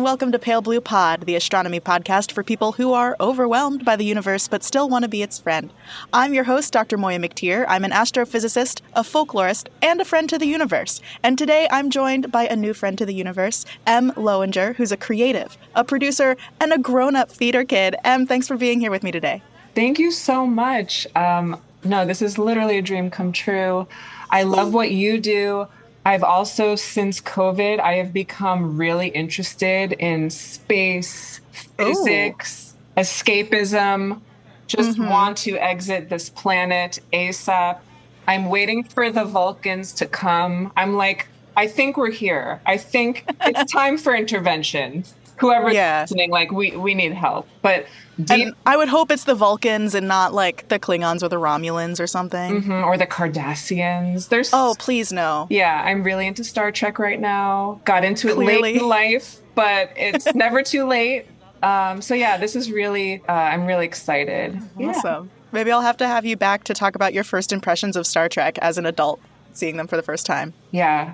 welcome to Pale Blue Pod, the astronomy podcast for people who are overwhelmed by the universe but still want to be its friend. I'm your host, Dr. Moiya McTier. I'm an astrophysicist, a folklorist, and a friend to the universe. And today I'm joined by a new friend to the universe, Em Löwinger, who's a creative, a producer, and a grown-up theater kid. Em, thanks for being here with me today. Thank you so much. No, this is literally a dream come true. I love what you do. I've also, since COVID, I have become really interested in space, physics, escapism, just want to exit this planet ASAP. I'm waiting for the Vulcans to come. I'm like, I think we're here. I think it's time for intervention. Whoever's listening, like, we need help. But and I would hope it's the Vulcans and not, like, the Klingons or the Romulans or something. Or the Cardassians. Oh, please no. Yeah, I'm really into Star Trek right now. Got into it late in life, but it's never too late. So yeah, this is really, I'm really excited. Awesome. Yeah. Maybe I'll have to have you back to talk about your first impressions of Star Trek as an adult, seeing them for the first time. Yeah.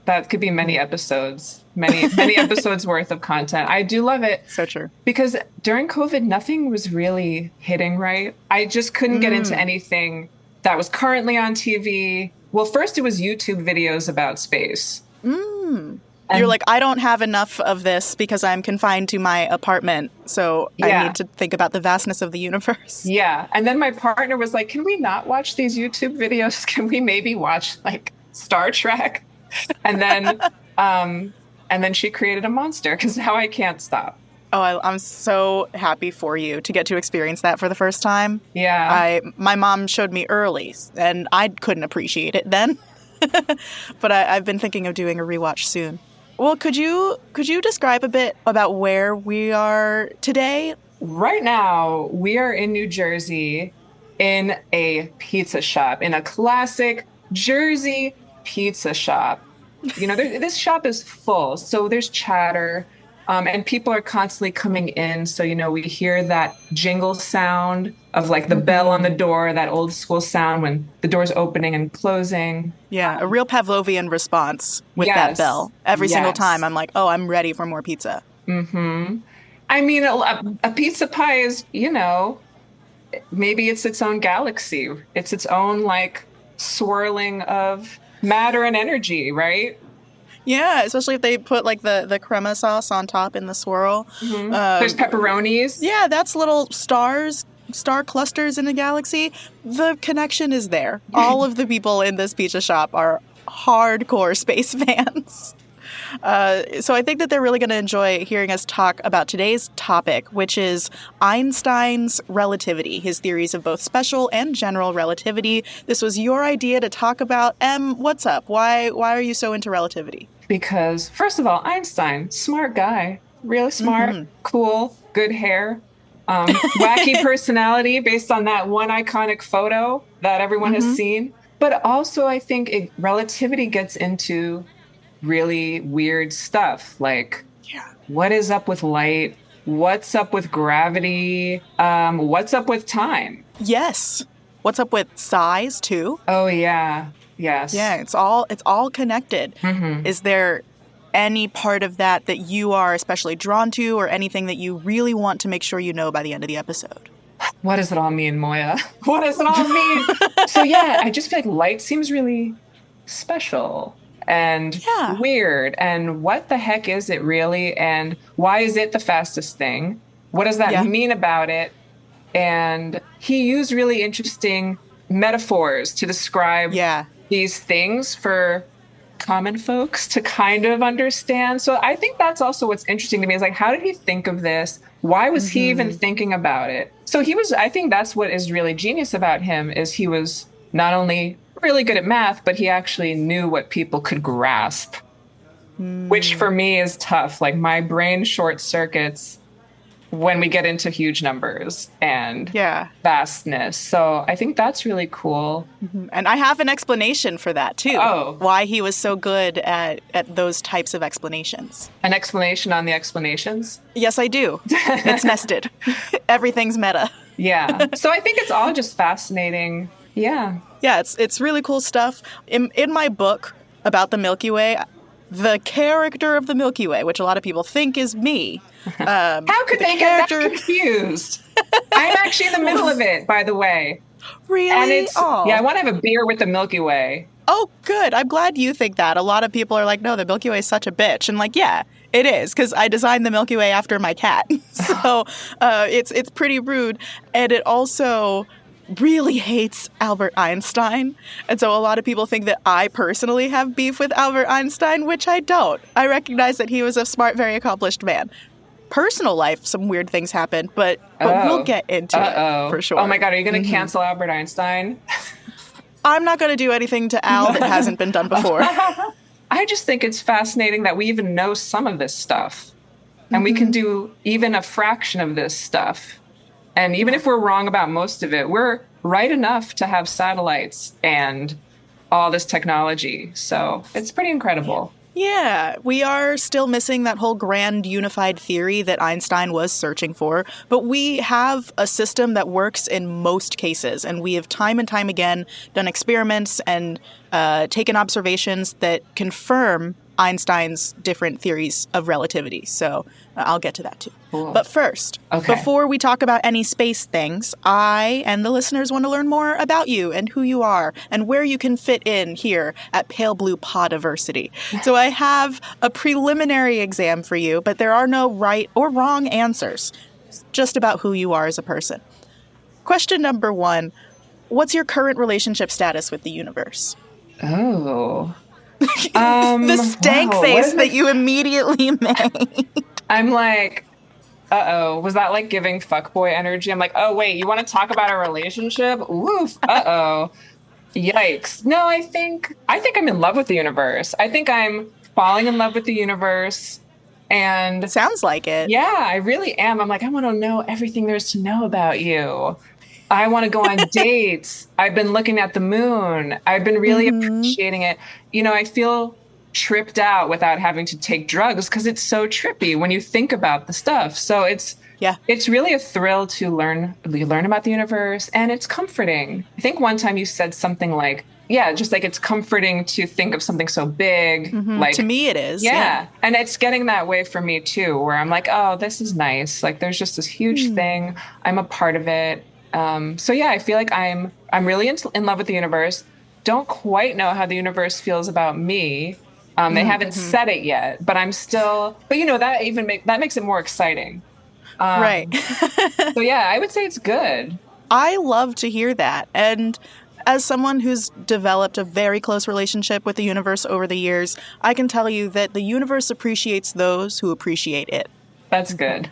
That could be many episodes, many episodes worth of content. I do love it. So true. Because during COVID, nothing was really hitting right. I just couldn't get into anything that was currently on TV. Well, first it was YouTube videos about space. You're like, I don't have enough of this because I'm confined to my apartment. So I need to think about the vastness of the universe. Yeah. And then my partner was like, can we not watch these YouTube videos? Can we maybe watch like Star Trek? And then she created a monster because now I can't stop. Oh, I'm so happy for you to get to experience that for the first time. Yeah. My mom showed me early, and I couldn't appreciate it then. But I've been thinking of doing a rewatch soon. Well, could you describe a bit about where we are today? Right now, we are in New Jersey in a pizza shop, in a classic Jersey pizza shop. You know, this shop is full, so there's chatter, and people are constantly coming in. So, you know, we hear that jingle sound of like the bell on the door, that old school sound when the door's opening and closing. Yeah, a real Pavlovian response with that bell. Every single time I'm like, oh, I'm ready for more pizza. I mean, a pizza pie is, you know, maybe it's its own galaxy. It's its own like swirling of matter and energy, right? Yeah, especially if they put like the crema sauce on top in the swirl. There's pepperonis. Yeah, that's little star clusters in the galaxy. The connection is there. All of the people in this pizza shop are hardcore space fans. So I think that they're really going to enjoy hearing us talk about today's topic, which is Einstein's relativity, his theories of both special and general relativity. This was your idea to talk about. Em, what's up? Why are you so into relativity? Because, first of all, Einstein, smart guy, really smart, cool, good hair, wacky personality based on that one iconic photo that everyone has seen. But also, I think relativity gets into really weird stuff like what is up with light, what's up with gravity, what's up with time. Yes. What's up with size too? Oh yeah. Yes. Yeah, it's all connected. Is there any part of that you are especially drawn to, or anything that you really want to make sure you know by the end of the episode? What does it all mean, Moiya? What does it all mean? So yeah, I just feel like light seems really special and weird. And what the heck is it really? And why is it the fastest thing? What does that mean about it? And he used really interesting metaphors to describe these things for common folks to kind of understand. So I think that's also what's interesting to me is like, how did he think of this? Why was he even thinking about it? So I think that's what is really genius about him is he was not only really good at math, but he actually knew what people could grasp, which for me is tough. Like my brain short circuits when we get into huge numbers and vastness. So I think that's really cool. And I have an explanation for that too. Oh. Why he was so good at those types of explanations. An explanation on the explanations? Yes, I do. It's nested. Everything's meta. Yeah. So I think it's all just fascinating. Yeah. Yeah, it's really cool stuff. In my book about the Milky Way, the character of the Milky Way, which a lot of people think is me. How could they get that confused? I'm actually in the middle of it, by the way. Really? And I want to have a beer with the Milky Way. Oh, good. I'm glad you think that. A lot of people are like, no, the Milky Way is such a bitch. And like, yeah, it is, because I designed the Milky Way after my cat. So it's pretty rude. And it also really hates Albert Einstein. And so a lot of people think that I personally have beef with Albert Einstein, which I don't. I recognize that he was a smart, very accomplished man. Personal life, some weird things happen, but we'll get into it for sure. Oh my God, are you going to cancel Albert Einstein? I'm not going to do anything to Al that hasn't been done before. I just think it's fascinating that we even know some of this stuff. And we can do even a fraction of this stuff. And even if we're wrong about most of it, we're right enough to have satellites and all this technology. So it's pretty incredible. Yeah, we are still missing that whole grand unified theory that Einstein was searching for, but we have a system that works in most cases, and we have time and time again done experiments and taken observations that confirm Einstein's different theories of relativity. So I'll get to that too. Cool. But first, before we talk about any space things, I and the listeners want to learn more about you and who you are and where you can fit in here at Pale Blue Podiversity. So I have a preliminary exam for you, but there are no right or wrong answers. It's just about who you are as a person. Question number 1. What's your current relationship status with the universe? Oh. The stank face that you immediately made. I'm like, was that like giving fuckboy energy? I'm like, oh, wait, you want to talk about a relationship? Oof, yikes. No, I think I'm in love with the universe. I think I'm falling in love with the universe. And sounds like it. Yeah, I really am. I'm like, I want to know everything there is to know about you. I want to go on dates. I've been looking at the moon. I've been really appreciating it. You know, I feel tripped out without having to take drugs because it's so trippy when you think about the stuff. So it's really a thrill to learn about the universe, and it's comforting. I think one time you said something like, just like it's comforting to think of something so big. Like to me it is. Yeah. And it's getting that way for me too, where I'm like, oh, this is nice. Like there's just this huge thing. I'm a part of it. I feel like I'm really in love with the universe. Don't quite know how the universe feels about me. They haven't said it yet, but I'm still. But you know that makes it more exciting. Right. I would say it's good. I love to hear that, and as someone who's developed a very close relationship with the universe over the years, I can tell you that the universe appreciates those who appreciate it. That's good.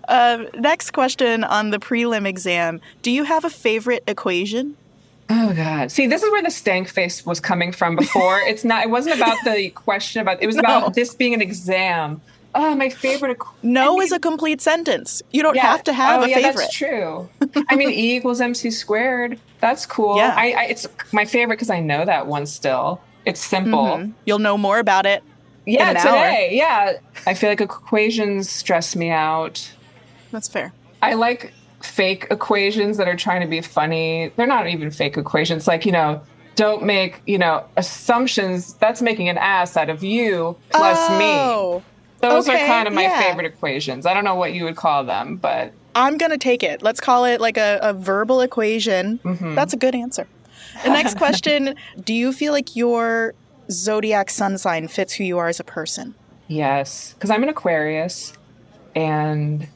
Next question on the prelim exam. Do you have a favorite equation? Oh, God. See, this is where the stank face was coming from before. It wasn't about the question it was about this being an exam. Oh, my favorite equation. No is a complete sentence. You don't have to have a favorite. That's true. I mean, E equals MC squared. That's cool. Yeah. It's my favorite because I know that one still. It's simple. You'll know more about it. Yeah, today. Yeah. I feel like equations stress me out. That's fair. I like fake equations that are trying to be funny. They're not even fake equations. Like, don't make, assumptions. That's making an ass out of you plus me. Those are kind of my favorite equations. I don't know what you would call them, but I'm going to take it. Let's call it like a verbal equation. That's a good answer. The next question, do you feel like your zodiac sun sign fits who you are as a person? Yes, because I'm an Aquarius, and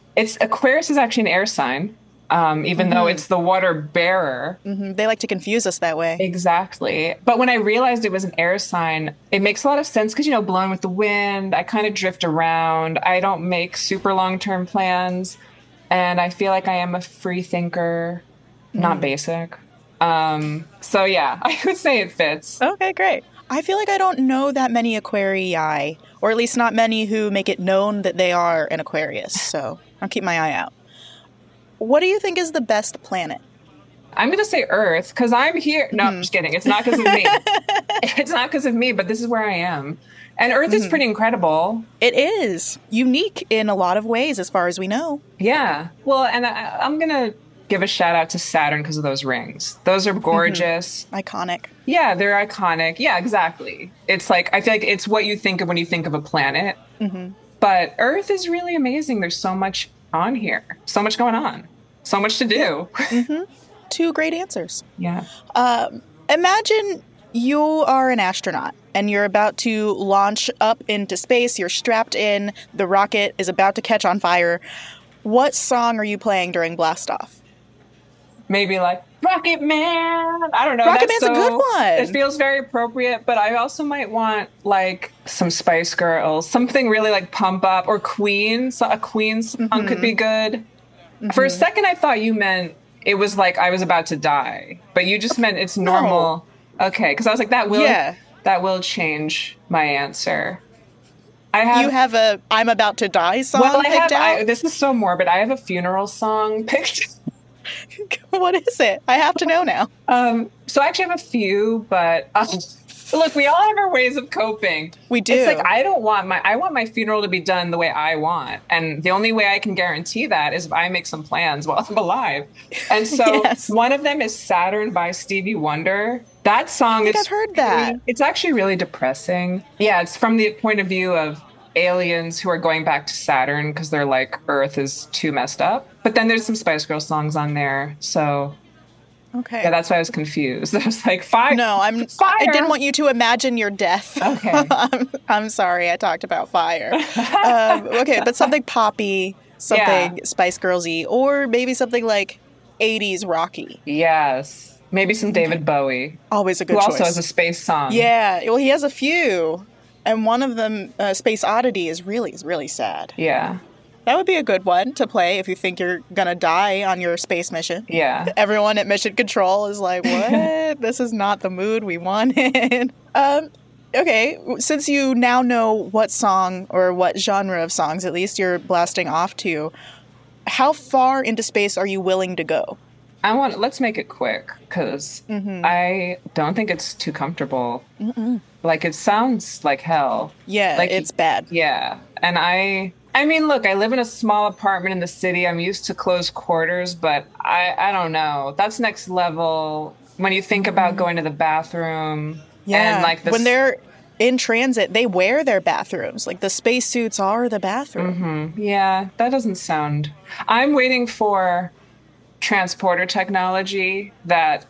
Aquarius is actually an air sign, even though it's the water bearer. They like to confuse us that way. Exactly. But when I realized it was an air sign, it makes a lot of sense because, blowing with the wind, I kind of drift around. I don't make super long-term plans, and I feel like I am a free thinker, not basic. I would say it fits. Okay, great. I feel like I don't know that many Aquarii, or at least not many who make it known that they are an Aquarius, so I'll keep my eye out. What do you think is the best planet? I'm going to say Earth, because I'm here. No, I'm just kidding. It's not because of me. It's not because of me, but this is where I am. And Earth is pretty incredible. It is. Unique in a lot of ways, as far as we know. Yeah. Well, and I'm going to give a shout out to Saturn because of those rings. Those are gorgeous. Iconic. Yeah, they're iconic. Yeah, exactly. It's like, I feel like it's what you think of when you think of a planet. But Earth is really amazing. There's so much on here, so much going on, so much to do. Two great answers. Yeah. Imagine you are an astronaut and you're about to launch up into space. You're strapped in. The rocket is about to catch on fire. What song are you playing during blastoff? Maybe like Rocket Man. I don't know. Rocket Man's a good one. It feels very appropriate, but I also might want like some Spice Girls, something really like pump up, or Queen. So a Queen song could be good. For a second, I thought you meant it was like I was about to die, but you just meant it's normal. No. Okay, because I was like, that will change my answer. You have a "I'm about to die" song picked out? This is so morbid. I have a funeral song picked. What is it? I have to know now. So I actually have a few, but look, we all have our ways of coping. We do. It's like I want my funeral to be done the way I want, and the only way I can guarantee that is if I make some plans while I'm alive. And so one of them is "Saturn" by Stevie Wonder. That song I've heard that. It's actually really depressing. Yeah, it's from the point of view of aliens who are going back to Saturn because they're like, Earth is too messed up. But then there's some Spice Girls songs on there. So okay. Yeah, that's why I was confused. I was like, fire. No, fire. I didn't want you to imagine your death. Okay. I'm sorry I talked about fire. Okay, but something poppy, something Spice Girls-y, or maybe something like 80s rocky. Yes. Maybe some David Bowie. Always a good choice. Who also has a space song. Yeah. Well, he has a few. And one of them, Space Oddity, is really sad. Yeah. That would be a good one to play if you think you're going to die on your space mission. Yeah. Everyone at Mission Control is like, what? This is not the mood we wanted. Okay, since you now know what song, or what genre of songs at least, you're blasting off to, how far into space are you willing to go? Let's make it quick, because I don't think it's too comfortable. Like, it sounds like hell. Yeah, like, it's bad. Yeah. And I mean, look, I live in a small apartment in the city. I'm used to close quarters, but I don't know. That's next level when you think about going to the bathroom. Yeah, and like when they're in transit, they wear their bathrooms. Like, the spacesuits are the bathroom. Yeah, that doesn't sound... I'm waiting for transporter technology that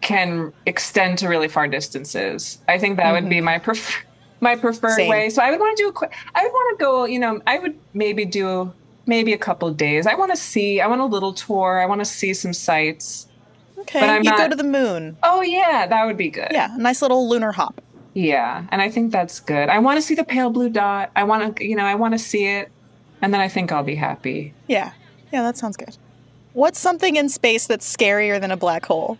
can extend to really far distances. I think that would be my preferred way. So I would want to go, I would maybe do a couple of days. I want a little tour. I want to see some sights. Okay, but go to the moon. Oh yeah, that would be good. Yeah, a nice little lunar hop. Yeah, and I think that's good. I want to see the pale blue dot. I want to see it, and then I think I'll be happy. Yeah, that sounds good. What's something in space that's scarier than a black hole?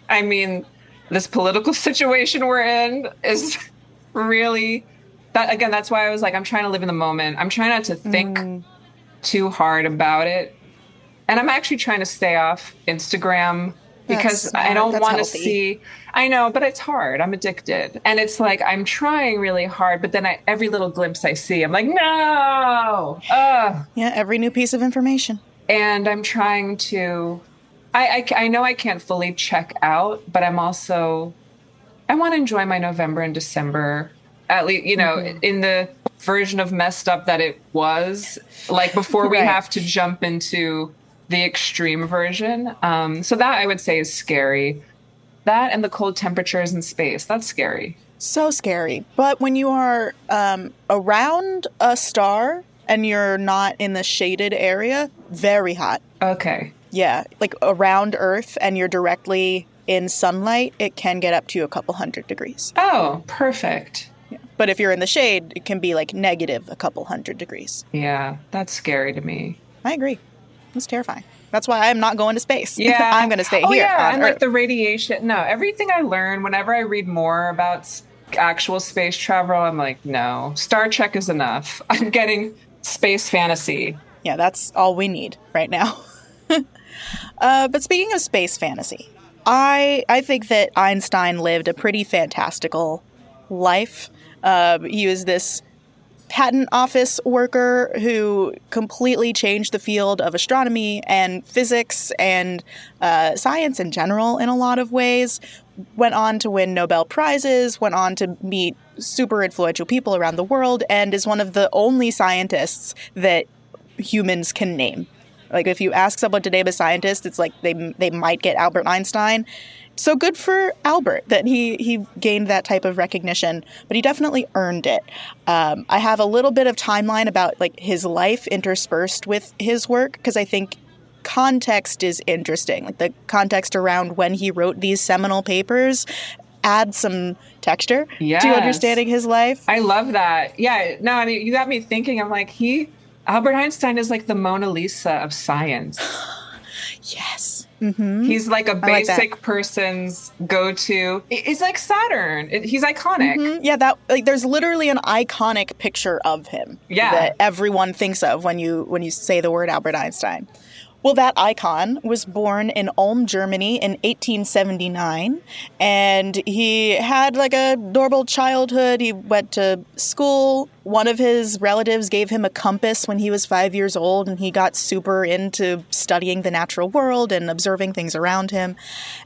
I mean, this political situation we're in is really... That's why I was like, I'm trying to live in the moment. I'm trying not to think too hard about it. And I'm actually trying to stay off Instagram because I don't want to see... I know, but it's hard. I'm addicted. And it's like, I'm trying really hard, but then every little glimpse I see, I'm like, no! Ugh. Yeah, every new piece of information. And I'm trying to... I know I can't fully check out, but I want to enjoy my November and December, at least, in the version of messed up that it was, like before we have to jump into the extreme version. So that I would say is scary. That and the cold temperatures in space, that's scary. So scary. But when you are around a star and you're not in the shaded area, very hot. Okay. Yeah, like around Earth and you're directly in sunlight, it can get up to a couple 100 degrees. Oh, perfect. Yeah. But if you're in the shade, it can be like negative a couple 100 degrees. Yeah, that's scary to me. I agree. It's terrifying. That's why I'm not going to space. Yeah. I'm going to stay here. Yeah, and Earth. like the radiation. No, everything I learn, whenever I read more about actual space travel, I'm like, no, Star Trek is enough. I'm getting space fantasy. Yeah, that's all we need right now. But speaking of space fantasy, I think that Einstein lived a pretty fantastical life. He was this patent office worker who completely changed the field of astronomy and physics and science in general in a lot of ways. Went on to win Nobel Prizes, went on to meet super influential people around the world, and is one of the only scientists that humans can name. Like, if you ask someone to name a scientist, it's like they might get Albert Einstein. So good for Albert that he gained that type of recognition, but he definitely earned it. I have a little bit of timeline about like his life interspersed with his work, because I think context is interesting. Like the context around when he wrote these seminal papers adds some texture to understanding his life. I love that. Yeah, no, I mean, you got me thinking. I'm like, Albert Einstein is like the Mona Lisa of science. Yes. Mm-hmm. He's like a basic person's go-to. He's like Saturn. He's iconic. Mm-hmm. Yeah, that like there's literally an iconic picture of him that everyone thinks of when you say the word Albert Einstein. Well, that icon was born in Ulm, Germany in 1879, and he had like a normal childhood. He went to school. One of his relatives gave him a compass when he was 5 years old, and he got super into studying the natural world and observing things around him.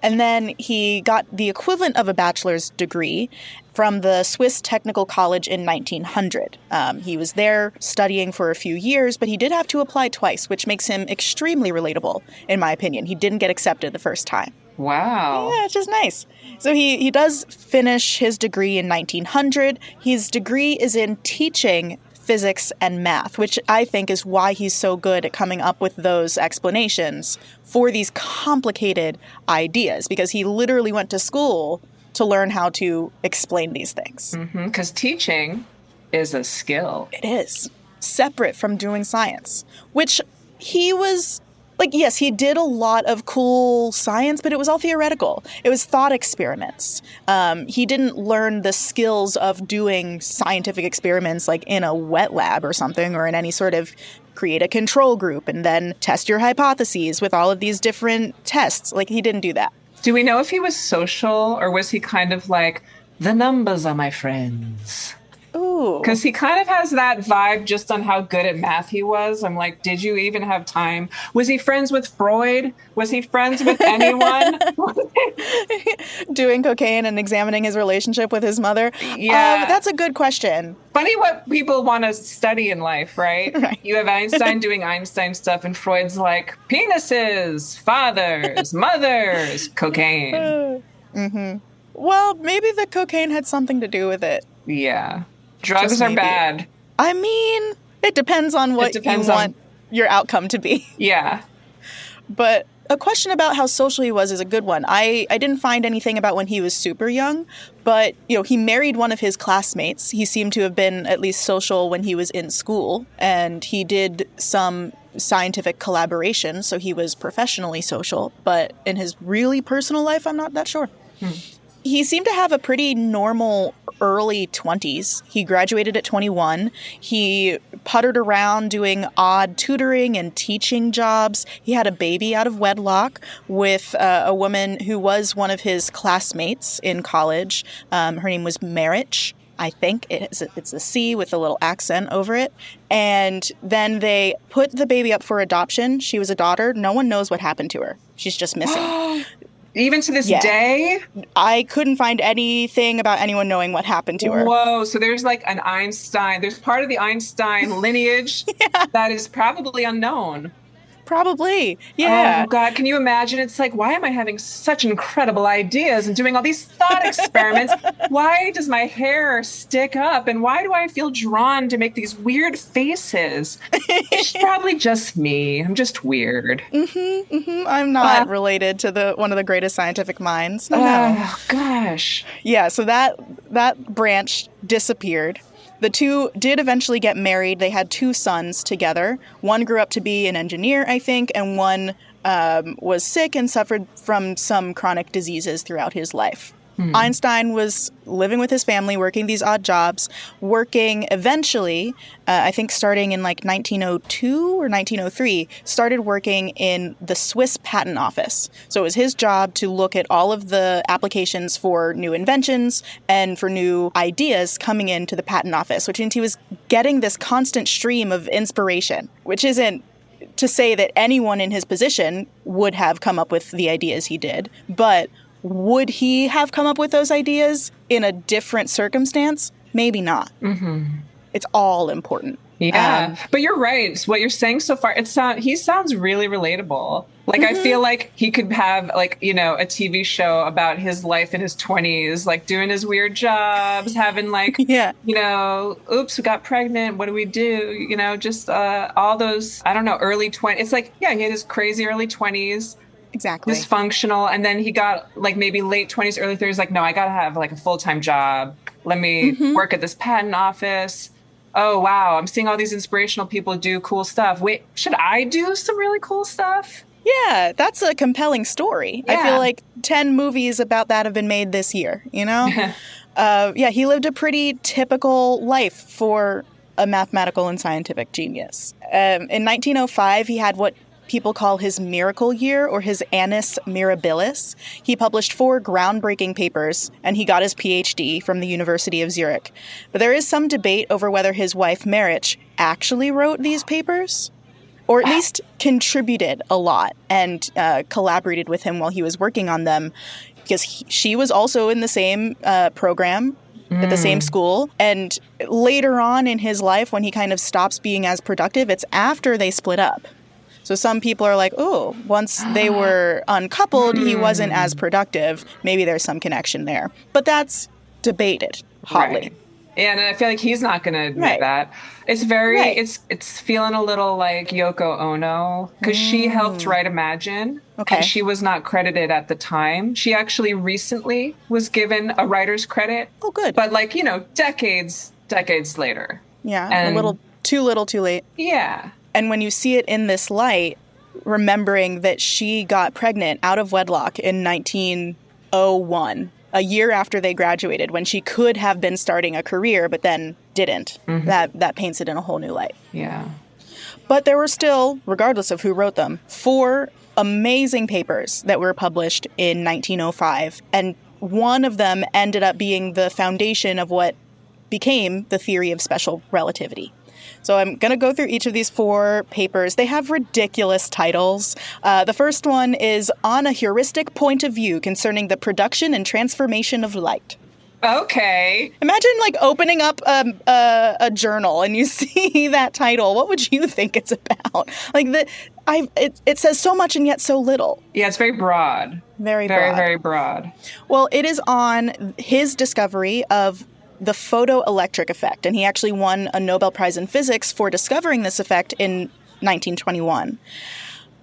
And then he got the equivalent of a bachelor's degree from the Swiss Technical College in 1900. He was there studying for a few years, but he did have to apply twice, which makes him extremely relatable, in my opinion. He didn't get accepted the first time. Wow. Yeah, it's just nice. So he does finish his degree in 1900. His degree is in teaching physics and math, which I think is why he's so good at coming up with those explanations for these complicated ideas, because he literally went to school to learn how to explain these things. Because teaching is a skill. It is. Separate from doing science, which he was like, yes, he did a lot of cool science, but it was all theoretical. It was thought experiments. He didn't learn the skills of doing scientific experiments like in a wet lab or something, or in any sort of create a control group and then test your hypotheses with all of these different tests. Like, he didn't do that. Do we know if he was social, or was he kind of like, the numbers are my friends? Ooh. Because he kind of has that vibe just on how good at math he was. I'm like, did you even have time? Was he friends with Freud? Was he friends with anyone? Doing cocaine and examining his relationship with his mother? Yeah. That's a good question. Funny what people want to study in life, right? Right. You have Einstein doing Einstein stuff, and Freud's like, penises, fathers, mothers, cocaine. Mm-hmm. Well, maybe the cocaine had something to do with it. Yeah. Drugs are bad. I mean, it depends on what you want your outcome to be. Yeah. But a question about how social he was is a good one. I didn't find anything about when he was super young, but, he married one of his classmates. He seemed to have been at least social when he was in school, and he did some scientific collaboration, so he was professionally social. But in his really personal life, I'm not that sure. He seemed to have a pretty normal early 20s. He graduated at 21. He puttered around doing odd tutoring and teaching jobs. He had a baby out of wedlock with a woman who was one of his classmates in college. Her name was Marich. I think it's a C with a little accent over it. And then they put the baby up for adoption. She was a daughter. No one knows what happened to her. She's just missing. Even to this day? I couldn't find anything about anyone knowing what happened to her. Whoa, so there's like an Einstein, there's part of the Einstein lineage that is probably unknown. Probably, yeah. Oh, God, can you imagine? It's like, why am I having such incredible ideas and doing all these thought experiments? Why does my hair stick up? And why do I feel drawn to make these weird faces? It's probably just me. I'm just weird. I'm not related to one of the greatest scientific minds. No. Oh, gosh. Yeah, so that branch disappeared. The two did eventually get married. They had 2 sons together. One grew up to be an engineer, I think, and one was sick and suffered from some chronic diseases throughout his life. Einstein was living with his family, working these odd jobs, working eventually, I think starting in like 1902 or 1903, started working in the Swiss Patent Office. So it was his job to look at all of the applications for new inventions and for new ideas coming into the patent office, which means he was getting this constant stream of inspiration, which isn't to say that anyone in his position would have come up with the ideas he did, but would he have come up with those ideas in a different circumstance? Maybe not. It's all important. Yeah, but you're right. What you're saying so far, he sounds really relatable. Like, I feel like he could have, like, you know, a TV show about his life in his 20s, like doing his weird jobs, having like, you know, oops, we got pregnant. What do we do? You know, just all those, I don't know, early 20s. It's like, yeah, he had his crazy early 20s. Exactly. Dysfunctional. And then he got like maybe late 20s, early 30s, like, no, I got to have like a full-time job. Let me work at this patent office. Oh, wow. I'm seeing all these inspirational people do cool stuff. Wait, should I do some really cool stuff? Yeah, that's a compelling story. Yeah. I feel like 10 movies about that have been made this year, you know? Yeah, he lived a pretty typical life for a mathematical and scientific genius. In 1905, he had what people call his miracle year, or his annus mirabilis. He published 4 groundbreaking papers, and he got his PhD from the University of Zurich. But there is some debate over whether his wife, Marich, actually wrote these papers, or at least contributed a lot and collaborated with him while he was working on them, because she was also in the same program at the same school. And later on in his life, when he kind of stops being as productive, it's after they split up. So some people are like, oh, once they were uncoupled, he wasn't as productive. Maybe there's some connection there. But that's debated hotly. Right. And I feel like he's not going to admit that. It's very, it's feeling a little like Yoko Ono, because she helped write Imagine. Okay. And she was not credited at the time. She actually recently was given a writer's credit. Oh, good. But like, you know, decades later. Yeah, and a little too late. Yeah. And when you see it in this light, remembering that she got pregnant out of wedlock in 1901, a year after they graduated, when she could have been starting a career, but then didn't, that paints it in a whole new light. Yeah. But there were still, regardless of who wrote them, 4 amazing papers that were published in 1905. And one of them ended up being the foundation of what became the theory of special relativity. So I'm going to go through each of these 4 papers. They have ridiculous titles. The first one is On a Heuristic Point of View Concerning the Production and Transformation of Light. Okay. Imagine like opening up a journal and you see that title. What would you think it's about? Like it says so much and yet so little. Yeah, it's very broad. Very broad. Very broad. Well, it is on his discovery of the photoelectric effect, and he actually won a Nobel Prize in Physics for discovering this effect in 1921.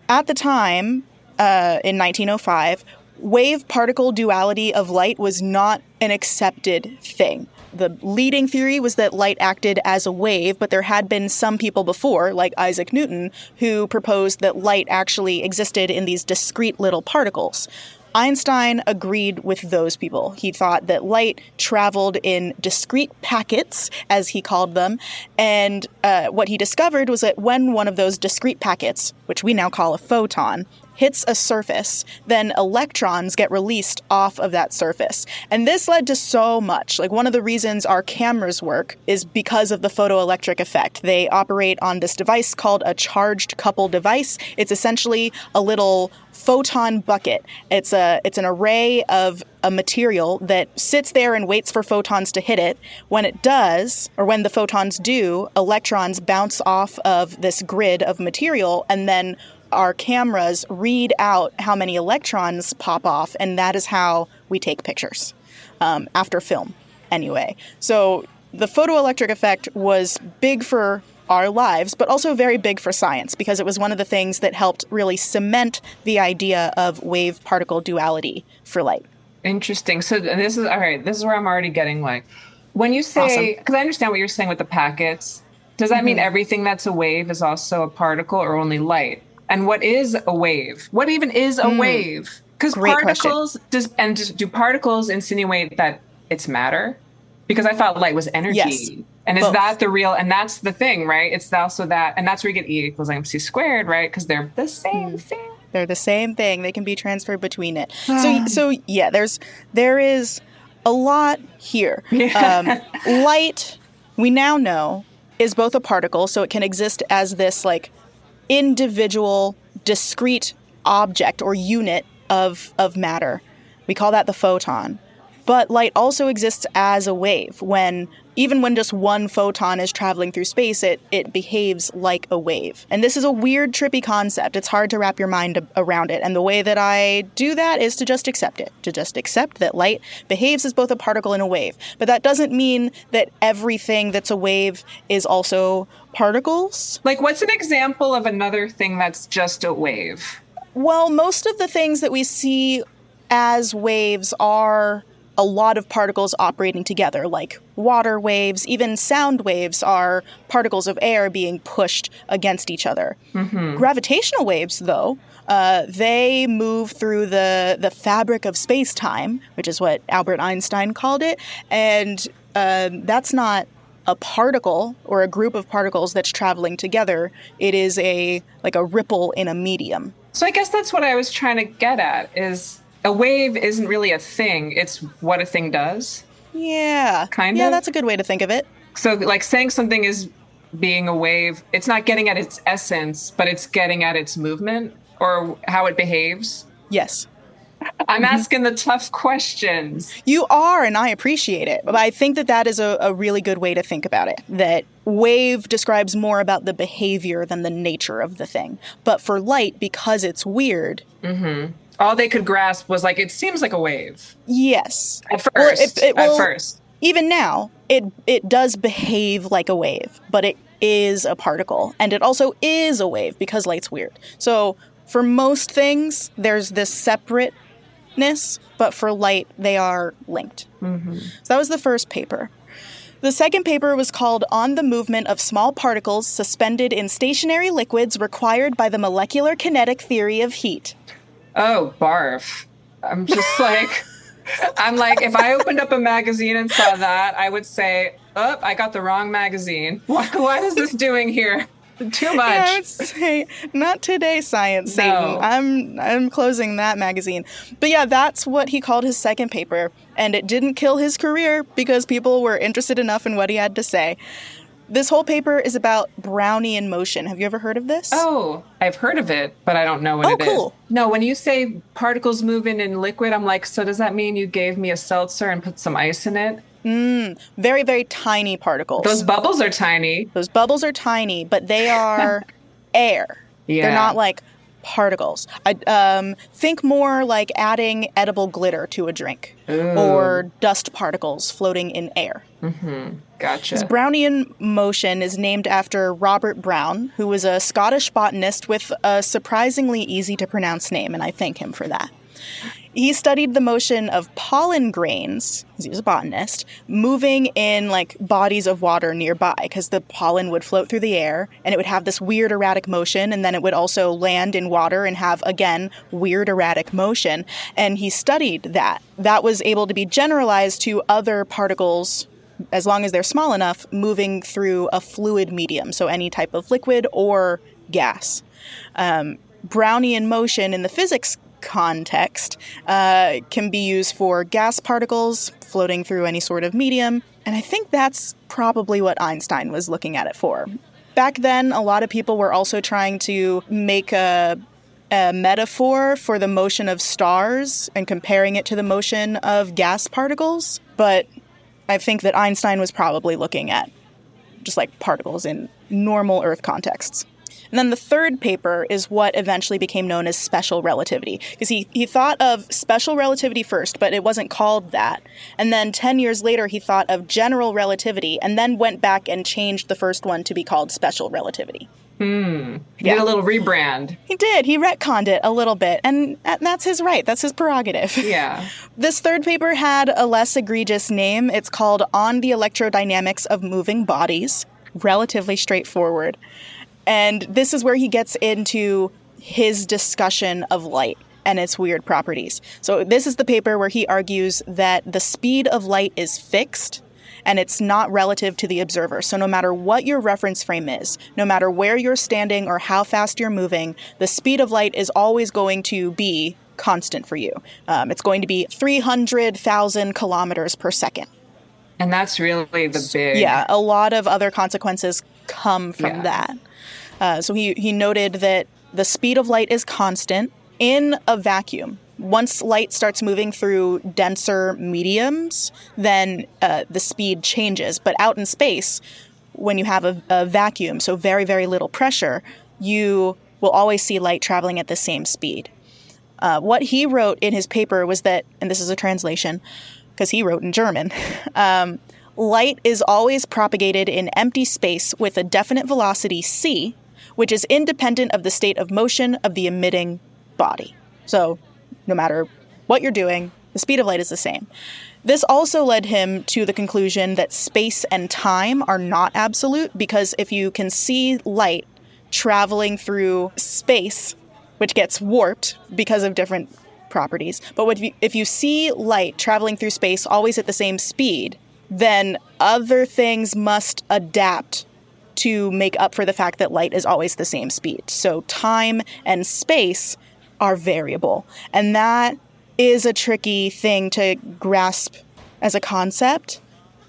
At the time, in 1905, wave-particle duality of light was not an accepted thing. The leading theory was that light acted as a wave, but there had been some people before, like Isaac Newton, who proposed that light actually existed in these discrete little particles. Einstein agreed with those people. He thought that light traveled in discrete packets, as he called them, and what he discovered was that when one of those discrete packets, which we now call a photon, hits a surface, then electrons get released off of that surface. And this led to so much. Like, one of the reasons our cameras work is because of the photoelectric effect. They operate on this device called a charged couple device. It's essentially a little photon bucket. It's an array of a material that sits there and waits for photons to hit it. When it does, or when the photons do, electrons bounce off of this grid of material, and then our cameras read out how many electrons pop off, and that is how we take pictures, after film, anyway. So the photoelectric effect was big for our lives, but also very big for science, because it was one of the things that helped really cement the idea of wave-particle duality for light. Interesting. So this is, all right, this is where I'm already getting like, when you say, because I understand what you're saying with the packets, does that mean everything that's a wave is also a particle, or only light? And what is a wave? What even is a wave? Because particles, do particles insinuate that it's matter? Because I thought light was energy. Yes. And is Both. that the real, and that's the thing, right? It's also that, and that's where you get E equals MC squared, right? Because they're the same thing. They're the same thing. They can be transferred between it. So yeah, there is a lot here. Yeah. Light, we now know, is both a particle, so it can exist as this like individual, discrete object or unit of matter. We call that the photon. But light also exists as a wave. Even when just one photon is traveling through space, it behaves like a wave. And this is a weird, trippy concept. It's hard to wrap your mind around it. And the way that I do that is to just accept it, to just accept that light behaves as both a particle and a wave. But that doesn't mean that everything that's a wave is also particles. Like, what's an example of another thing that's just a wave? Well, most of the things that we see as waves are a lot of particles operating together, like water waves. Even sound waves are particles of air being pushed against each other. Mm-hmm. Gravitational waves, though, they move through the fabric of space-time, which is what Albert Einstein called it, and that's not a particle or a group of particles that's traveling together. It is like a ripple in a medium. So I guess that's what I was trying to get at, is a wave isn't really a thing. It's what a thing does. Yeah. Kind of? Yeah, that's a good way to think of it. So like saying something is being a wave, it's not getting at its essence, but it's getting at its movement or how it behaves. Yes. I'm asking the tough questions. You are, and I appreciate it. But I think that is a really good way to think about it. That wave describes more about the behavior than the nature of the thing. But for light, because it's weird... Mm-hmm. All they could grasp was like, it seems like a wave. Yes. At first. At first. Even now, it does behave like a wave, but it is a particle. And it also is a wave because light's weird. So for most things, there's this separateness, but for light, they are linked. Mm-hmm. So that was the first paper. The second paper was called On the Movement of Small Particles Suspended in Stationary Liquids Required by the Molecular Kinetic Theory of Heat. Oh, barf. I'm just like, if I opened up a magazine and saw that, I would say, oh, I got the wrong magazine. What is this doing here? Too much. Yeah, I would say, not today, Science, No. Satan. I'm closing that magazine. But yeah, that's what he called his second paper. And it didn't kill his career because people were interested enough in what he had to say. This whole paper is about Brownian motion. Have you ever heard of this? Oh, I've heard of it, but I don't know what it is. Cool. No, when you say particles moving in liquid, I'm like, so does that mean you gave me a seltzer and put some ice in it? Very, very tiny particles. Those bubbles are tiny. Those bubbles are tiny, but they are air. Yeah. They're not like particles. I think more like adding edible glitter to a drink. Ooh. Or dust particles floating in air. Mm-hmm. Gotcha. This Brownian motion is named after Robert Brown, who was a Scottish botanist with a surprisingly easy to pronounce name, and I thank him for that. He studied the motion of pollen grains, because he was a botanist, moving in like bodies of water nearby, because the pollen would float through the air, and it would have this weird erratic motion, and then it would also land in water and have, again, weird erratic motion. And he studied that. That was able to be generalized to other particles, as long as they're small enough, moving through a fluid medium, so any type of liquid or gas. Brownian motion in the physics context can be used for gas particles floating through any sort of medium, and I think that's probably what Einstein was looking at it for. Back then, a lot of people were also trying to make a metaphor for the motion of stars and comparing it to the motion of gas particles, but I think that Einstein was probably looking at just like particles in normal Earth contexts. And then the third paper is what eventually became known as special relativity, because he thought of special relativity first, but it wasn't called that. And then 10 years later, he thought of general relativity, and then went back and changed the first one to be called special relativity. He did a little rebrand. He did. He retconned it a little bit, and that's his right. That's his prerogative. Yeah. This third paper had a less egregious name. It's called On the Electrodynamics of Moving Bodies. Relatively straightforward. And this is where he gets into his discussion of light. and its weird properties. So this is the paper where he argues that the speed of light is fixed and it's not relative to the observer. So no matter what your reference frame is, no matter where you're standing or how fast you're moving, the speed of light is always going to be constant for you. It's going to be 300,000 kilometers per second. And that's really the big... Yeah, a lot of other consequences come from that. So he noted that the speed of light is constant in a vacuum. Once light starts moving through denser mediums, then the speed changes. But out in space, when you have a vacuum, so very, very little pressure, you will always see light traveling at the same speed. What he wrote in his paper was that, and this is a translation, because he wrote in German, light is always propagated in empty space with a definite velocity c, which is independent of the state of motion of the emitting body. So no matter what you're doing, the speed of light is the same. This also led him to the conclusion that space and time are not absolute, because if you can see light traveling through space, which gets warped because of different properties, but if you see light traveling through space always at the same speed, then other things must adapt to make up for the fact that light is always the same speed. So time and space are variable. And that is a tricky thing to grasp as a concept.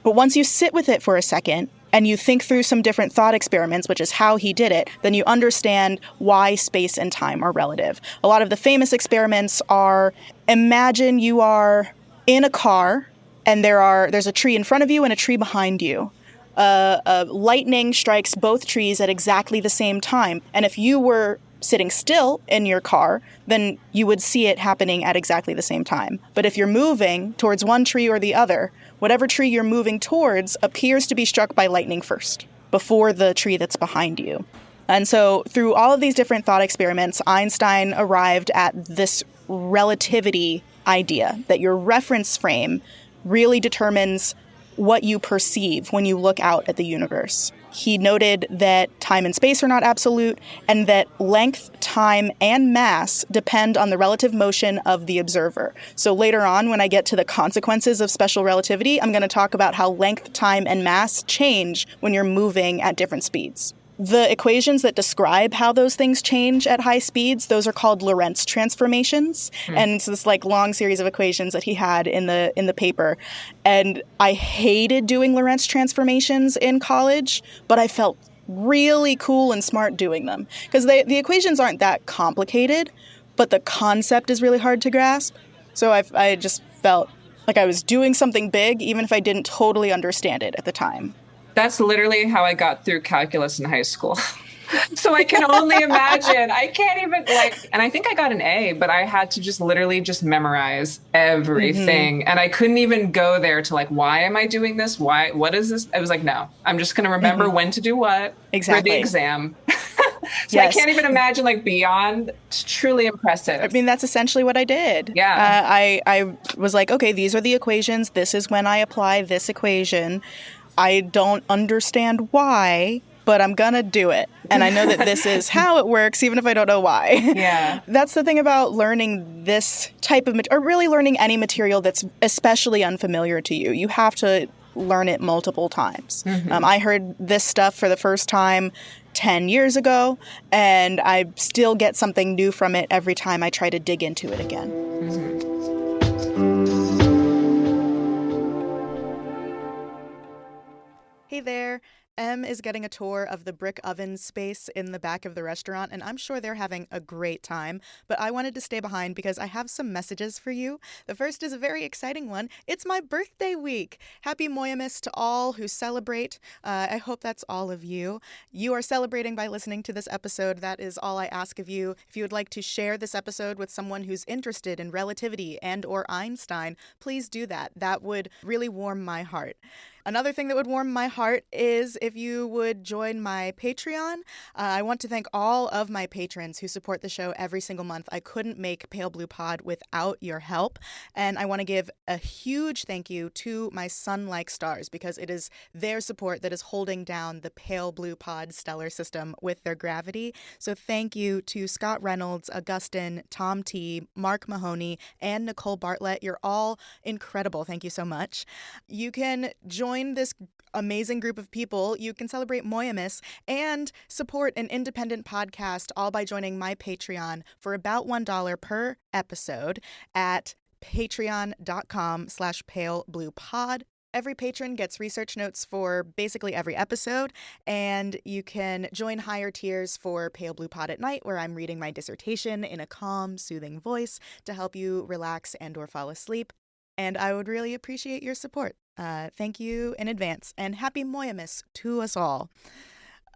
But once you sit with it for a second and you think through some different thought experiments, which is how he did it, then you understand why space and time are relative. A lot of the famous experiments are, imagine you are in a car and there's a tree in front of you and a tree behind you. Lightning strikes both trees at exactly the same time. And if you were sitting still in your car, then you would see it happening at exactly the same time. But if you're moving towards one tree or the other, whatever tree you're moving towards appears to be struck by lightning first, before the tree that's behind you. And so through all of these different thought experiments, Einstein arrived at this relativity idea, that your reference frame really determines what you perceive when you look out at the universe. He noted that time and space are not absolute, and that length, time, and mass depend on the relative motion of the observer. So later on, when I get to the consequences of special relativity, I'm going to talk about how length, time, and mass change when you're moving at different speeds. The equations that describe how those things change at high speeds, those are called Lorentz transformations. And it's this long series of equations that he had in the paper. And I hated doing Lorentz transformations in college, but I felt really cool and smart doing them. Because the equations aren't that complicated, but the concept is really hard to grasp. So I just felt like I was doing something big, even if I didn't totally understand it at the time. That's literally how I got through calculus in high school. So I can only imagine. I can't even and I think I got an A, but I had to literally memorize everything. Mm-hmm. And I couldn't even go there to why am I doing this? What is this? I was like, no, I'm just going to remember when to do what for the exam. So yes. I can't even imagine beyond. It's truly impressive. I mean, that's essentially what I did. Yeah. I was like, okay, these are the equations. This is when I apply this equation. I don't understand why, but I'm going to do it. And I know that this is how it works, even if I don't know why. Yeah. That's the thing about learning this type of or really learning any material that's especially unfamiliar to you. You have to learn it multiple times. Mm-hmm. I heard this stuff for the first time 10 years ago, and I still get something new from it every time I try to dig into it again. Mm-hmm. Hey there. Em is getting a tour of the brick oven space in the back of the restaurant, and I'm sure they're having a great time, but I wanted to stay behind because I have some messages for you. The first is a very exciting one. It's my birthday week. Happy Moiya to all who celebrate. I hope that's all of you. You are celebrating by listening to this episode. That is all I ask of you. If you would like to share this episode with someone who's interested in relativity and or Einstein, please do that. That would really warm my heart. Another thing that would warm my heart is if you would join my Patreon. I want to thank all of my patrons who support the show every single month. I couldn't make Pale Blue Pod without your help. And I want to give a huge thank you to my sun-like stars, because it is their support that is holding down the Pale Blue Pod stellar system with their gravity. So thank you to Scott Reynolds, Augustin, Tom T, Mark Mahoney, and Nicole Bartlett. You're all incredible. Thank you so much. You can join this amazing group of people. You can celebrate Moiya and support an independent podcast, all by joining my Patreon for about $1 per episode at patreon.com/palebluepod. Every patron gets research notes for basically every episode, and you can join higher tiers for Pale Blue Pod at Night, where I'm reading my dissertation in a calm, soothing voice to help you relax and or fall asleep. And I would really appreciate your support. Thank you in advance, and happy Moiya to us all.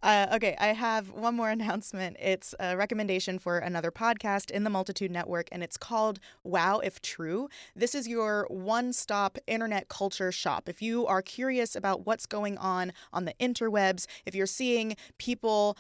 Okay, I have one more announcement. It's a recommendation for another podcast in the Multitude Network, and it's called Wow If True. This is your one-stop internet culture shop. If you are curious about what's going on the interwebs, if you're seeing people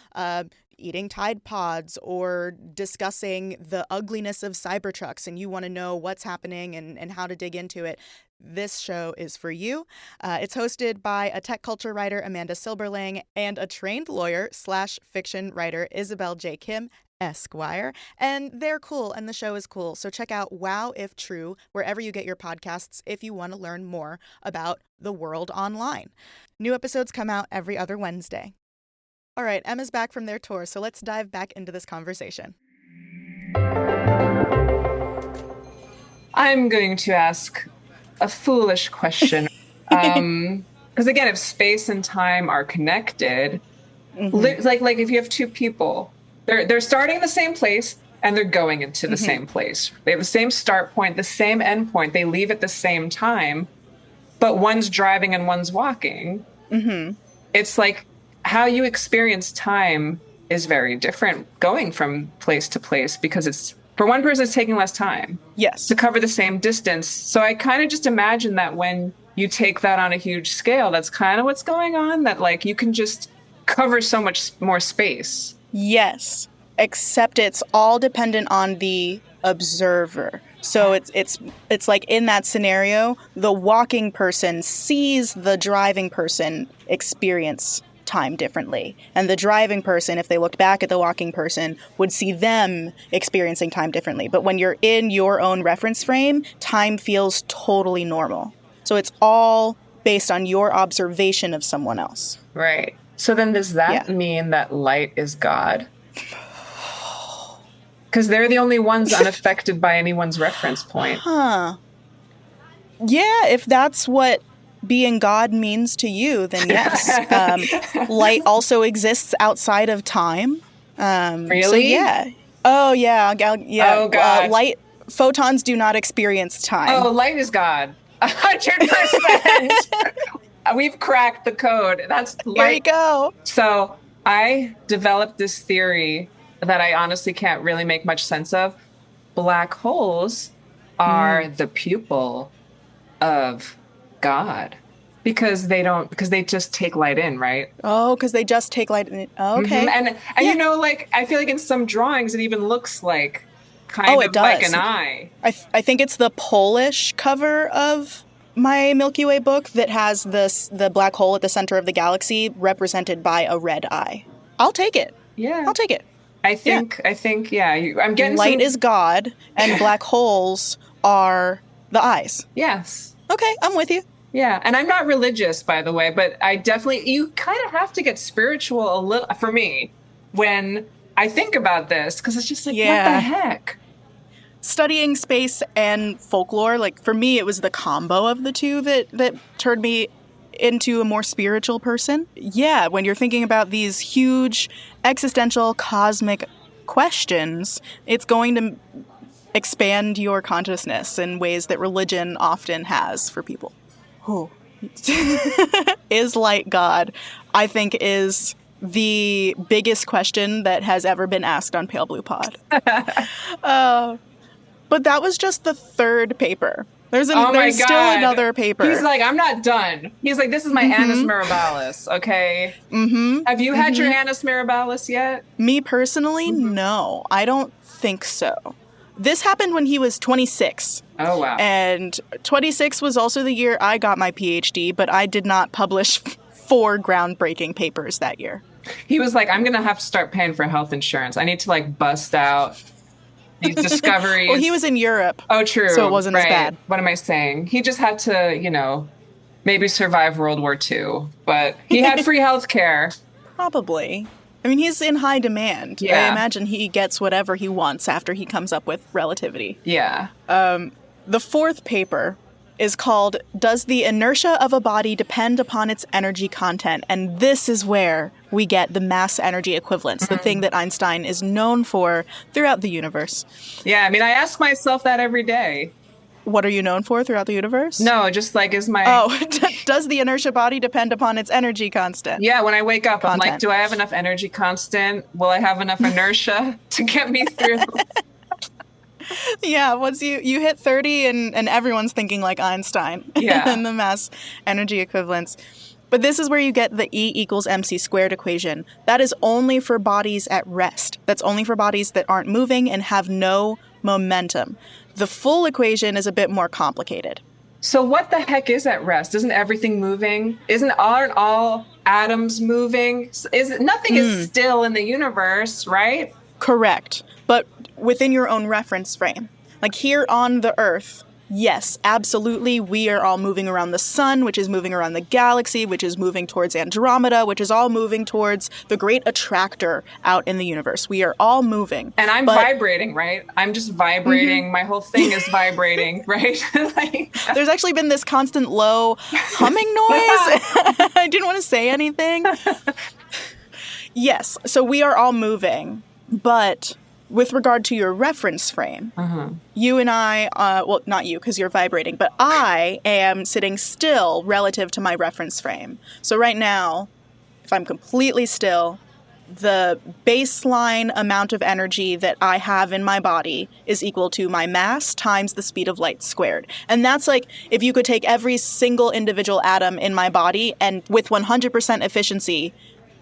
eating Tide Pods or discussing the ugliness of Cybertrucks and you want to know what's happening and how to dig into it, this show is for you. It's hosted by a tech culture writer, Amanda Silberling, and a trained lawyer / fiction writer, Isabel J. Kim, Esquire. And they're cool, and the show is cool. So check out Wow If True wherever you get your podcasts if you want to learn more about the world online. New episodes come out every other Wednesday. All right, Emma's back from their tour, so let's dive back into this conversation. I'm going to ask a foolish question. Because again, if space and time are connected, like if you have two people, they're starting the same place and they're going into the same place. They have the same start point, the same end point. They leave at the same time, but one's driving and one's walking. It's like how you experience time is very different going from place to place, because it's, for one person, it's taking less time. Yes. To cover the same distance. So I kind of just imagine that when you take that on a huge scale, that's kind of what's going on, that like you can just cover so much more space. Yes, except it's all dependent on the observer. So it's like in that scenario, the walking person sees the driving person experience time differently. And the driving person, if they looked back at the walking person, would see them experiencing time differently. But when you're in your own reference frame, time feels totally normal. So it's all based on your observation of someone else. Right. So then does that mean that light is God? Because they're the only ones unaffected by anyone's reference point. Yeah, if that's what being God means to you, then yes. Light also exists outside of time. Really? So yeah. Oh, yeah. Oh, God. Light, photons do not experience time. Oh, light is God. 100%. We've cracked the code. That's light. Here you go. So I developed this theory that I honestly can't really make much sense of. Black holes are the pupil of God, because they just take light in, right? Oh, because they just take light in. Oh, okay. And you know, like, I feel like in some drawings it even looks like kind of like an eye. I think it's the Polish cover of my Milky Way book that has the black hole at the center of the galaxy represented by a red eye. I'll take it. Yeah. I'll take it. I think, I'm getting light is God, and black holes are the eyes. Yes. Okay, I'm with you. Yeah, and I'm not religious, by the way, but you kind of have to get spiritual a little, for me, when I think about this, because it's just like, what the heck? Studying space and folklore, like, for me, it was the combo of the two that turned me into a more spiritual person. Yeah, when you're thinking about these huge existential cosmic questions, it's going to expand your consciousness in ways that religion often has for people. Oh. Is light God, I think, is the biggest question that has ever been asked on Pale Blue Pod. But that was just the third paper. There's my still God. another paper. He's like, I'm not done. He's like, this is my annus mirabilis, okay? Have you had your annus mirabilis yet? Me personally, no. I don't think so. This happened when he was 26. Oh, wow. And 26 was also the year I got my PhD, but I did not publish 4 groundbreaking papers that year. He was like, I'm going to have to start paying for health insurance. I need to like bust out these discoveries. Well, he was in Europe. Oh, true. So it wasn't as bad. What am I saying? He just had to, you know, maybe survive World War II, but he had free health care. Probably. I mean, he's in high demand. Yeah. I imagine he gets whatever he wants after he comes up with relativity. Yeah. The 4th paper is called, Does the Inertia of a Body Depend Upon Its Energy Content? And this is where we get the mass energy equivalence, the thing that Einstein is known for throughout the universe. Yeah, I mean, I ask myself that every day. What are you known for throughout the universe? No, just like is my... Oh, does the inertia body depend upon its energy constant? Yeah, when I wake up, I'm like, do I have enough energy constant? Will I have enough inertia to get me through? Yeah, once you hit 30 and everyone's thinking like Einstein and the mass energy equivalence. But this is where you get the E equals mc squared equation. That is only for bodies at rest. That's only for bodies that aren't moving and have no momentum. The full equation is a bit more complicated. So what the heck is at rest? Isn't everything moving? Aren't all atoms moving? Nothing is still in the universe, right? Correct. But within your own reference frame. Like here on the Earth, yes, absolutely, we are all moving around the sun, which is moving around the galaxy, which is moving towards Andromeda, which is all moving towards the great attractor out in the universe. We are all moving. And I'm vibrating, right? I'm just vibrating. My whole thing is vibrating, right? There's actually been this constant low humming noise. I didn't want to say anything. Yes, so we are all moving, but... with regard to your reference frame, you and I, well, not you because you're vibrating, but I am sitting still relative to my reference frame. So right now, if I'm completely still, the baseline amount of energy that I have in my body is equal to my mass times the speed of light squared. And that's like if you could take every single individual atom in my body and with 100% efficiency,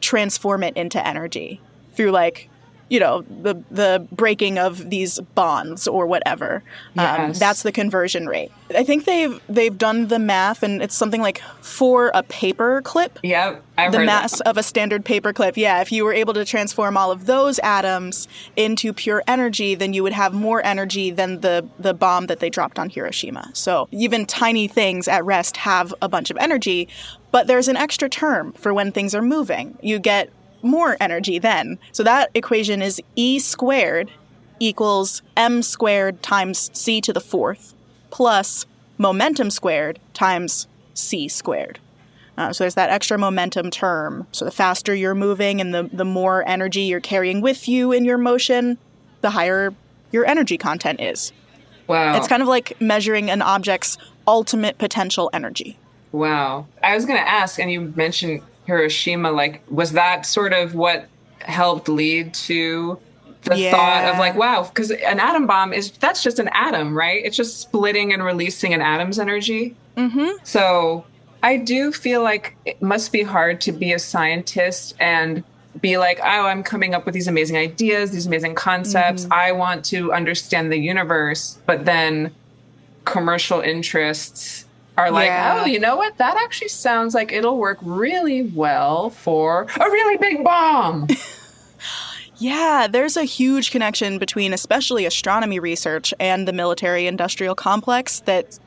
transform it into energy through like... you know, the breaking of these bonds or whatever. Yes. That's the conversion rate. I think they've done the math, and it's something like for a paper clip. Yep, I've the heard mass that. of a standard paper clip. Yeah, if you were able to transform all of those atoms into pure energy, then you would have more energy than the bomb that they dropped on Hiroshima. So even tiny things at rest have a bunch of energy, but there's an extra term for when things are moving. You get more energy then. So that equation is E squared equals m squared times c to the 4th plus momentum squared times c squared. So there's that extra momentum term. So the faster you're moving and the more energy you're carrying with you in your motion, the higher your energy content is. Wow. It's kind of like measuring an object's ultimate potential energy. Wow. I was going to ask, and you mentioned Hiroshima, like, was that sort of what helped lead to the thought of like, wow, because an atom bomb that's just an atom, right? It's just splitting and releasing an atom's energy. So I do feel like it must be hard to be a scientist and be like, oh, I'm coming up with these amazing ideas, these amazing concepts. I want to understand the universe, but then commercial interests are like, oh, you know what? That actually sounds like it'll work really well for a really big bomb. Yeah, there's a huge connection between especially astronomy research and the military-industrial complex that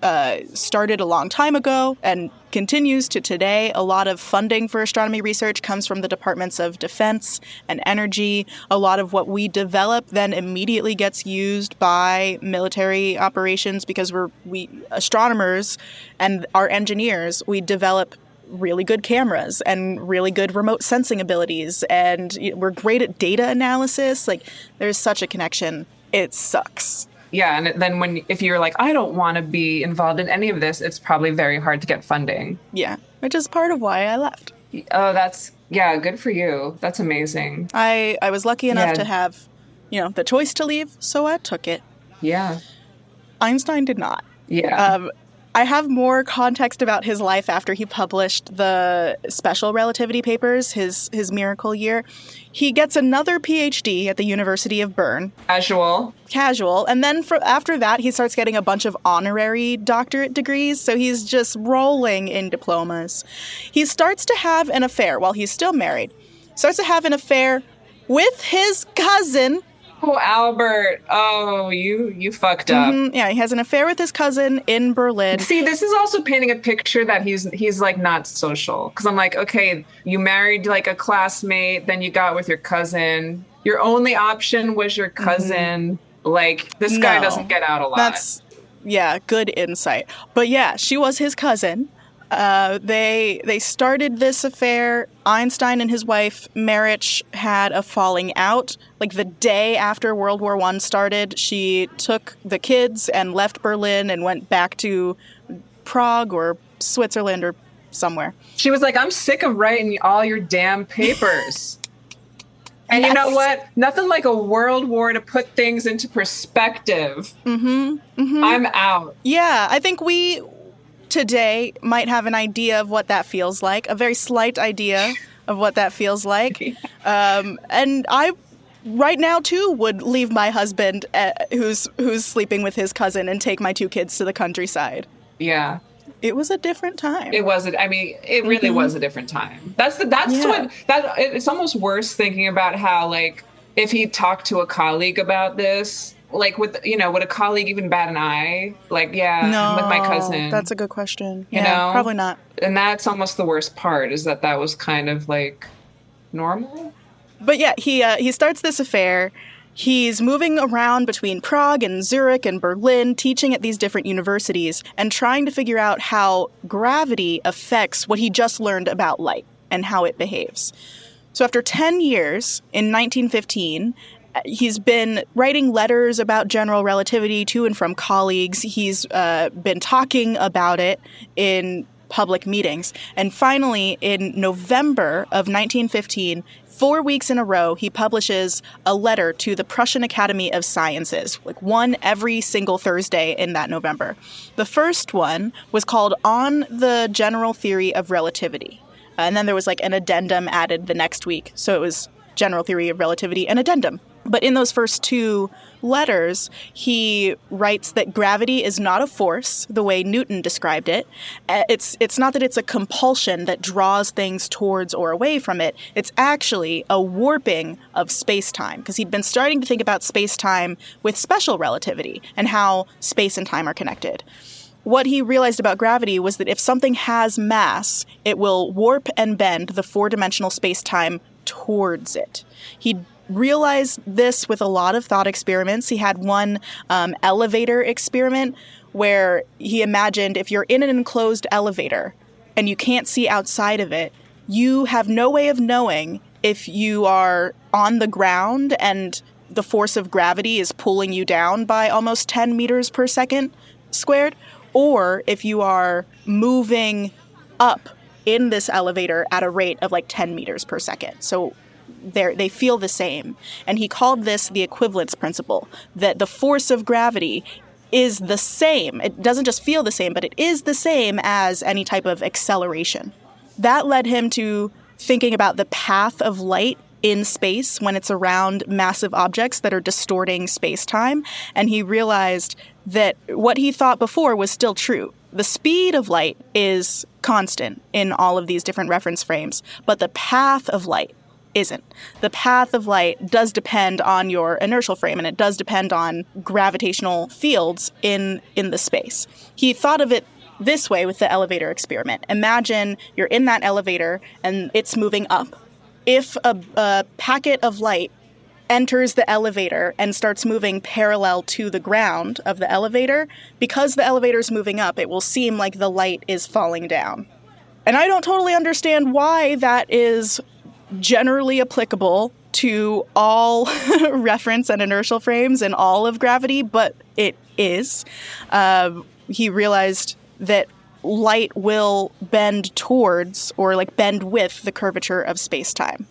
started a long time ago and continues to today. A lot of funding for astronomy research comes from the departments of defense and energy. A lot of what we develop then immediately gets used by military operations because we astronomers and our engineers, we develop really good cameras and really good remote sensing abilities, and we're great at data analysis. Like, there's such a connection. It sucks. Yeah, and then if you're like, I don't want to be involved in any of this, it's probably very hard to get funding. Yeah, which is part of why I left. Oh, good for you. That's amazing. I was lucky enough to have, the choice to leave, so I took it. Yeah. Einstein did not. Yeah. I have more context about his life after he published the special relativity papers, his miracle year. He gets another PhD at the University of Bern. Casual. And then after that, he starts getting a bunch of honorary doctorate degrees, so he's just rolling in diplomas. He starts to have an affair while he's still married. Starts to have an affair with his cousin. Oh, Albert. Oh, you fucked up. Mm-hmm. Yeah, he has an affair with his cousin in Berlin. See, this is also painting a picture that he's like not social. Because I'm like, okay, you married like a classmate, then you got with your cousin. Your only option was your cousin. Mm-hmm. Like, this guy doesn't get out a lot. That's, good insight. But yeah, she was his cousin. They started this affair. Einstein and his wife, Marich, had a falling out. Like the day after World War I started, she took the kids and left Berlin and went back to Prague or Switzerland or somewhere. She was like, I'm sick of writing all your damn papers. And yes. You know what? Nothing like a world war to put things into perspective. Mm-hmm. Mm-hmm. I'm out. Yeah, I think we today might have an idea of what that feels like, a very slight idea of what that feels like. And I, right now, too, would leave my husband who's sleeping with his cousin and take my 2 kids to the countryside. Yeah. It was a different time. It was. I mean, it really was a different time. It's almost worse thinking about how, like, if he talked to a colleague about this, like, would a colleague even bat an eye? Like, no, with my cousin. That's a good question. You know? Probably not. And that's almost the worst part, is that was kind of, like, normal. But yeah, he starts this affair. He's moving around between Prague and Zurich and Berlin, teaching at these different universities, and trying to figure out how gravity affects what he just learned about light and how it behaves. So after 10 years, in 1915, he's been writing letters about general relativity to and from colleagues. He's been talking about it in public meetings. And finally, in November of 1915, 4 weeks in a row, he publishes a letter to the Prussian Academy of Sciences, like one every single Thursday in that November. The first one was called On the General Theory of Relativity. And then there was like an addendum added the next week. So it was General Theory of Relativity and addendum. But in those first 2 letters, he writes that gravity is not a force the way Newton described it. It's not that it's a compulsion that draws things towards or away from it. It's actually a warping of space-time, because he'd been starting to think about space-time with special relativity and how space and time are connected. What he realized about gravity was that if something has mass, it will warp and bend the 4-dimensional space-time towards it. He realized this with a lot of thought experiments. He had one elevator experiment where he imagined if you're in an enclosed elevator and you can't see outside of it, you have no way of knowing if you are on the ground and the force of gravity is pulling you down by almost 10 meters per second squared, or if you are moving up in this elevator at a rate of like 10 meters per second. So they feel the same. And he called this the equivalence principle, that the force of gravity is the same. It doesn't just feel the same, but it is the same as any type of acceleration. That led him to thinking about the path of light in space when it's around massive objects that are distorting space-time. And he realized that what he thought before was still true. The speed of light is constant in all of these different reference frames, but the path of light isn't. The path of light does depend on your inertial frame, and it does depend on gravitational fields in the space. He thought of it this way with the elevator experiment. Imagine you're in that elevator and it's moving up. If a packet of light enters the elevator and starts moving parallel to the ground of the elevator, because the elevator's moving up, it will seem like the light is falling down. And I don't totally understand why that is generally applicable to all reference and inertial frames and all of gravity, but it is. He realized that light will bend towards or like bend with the curvature of space-time.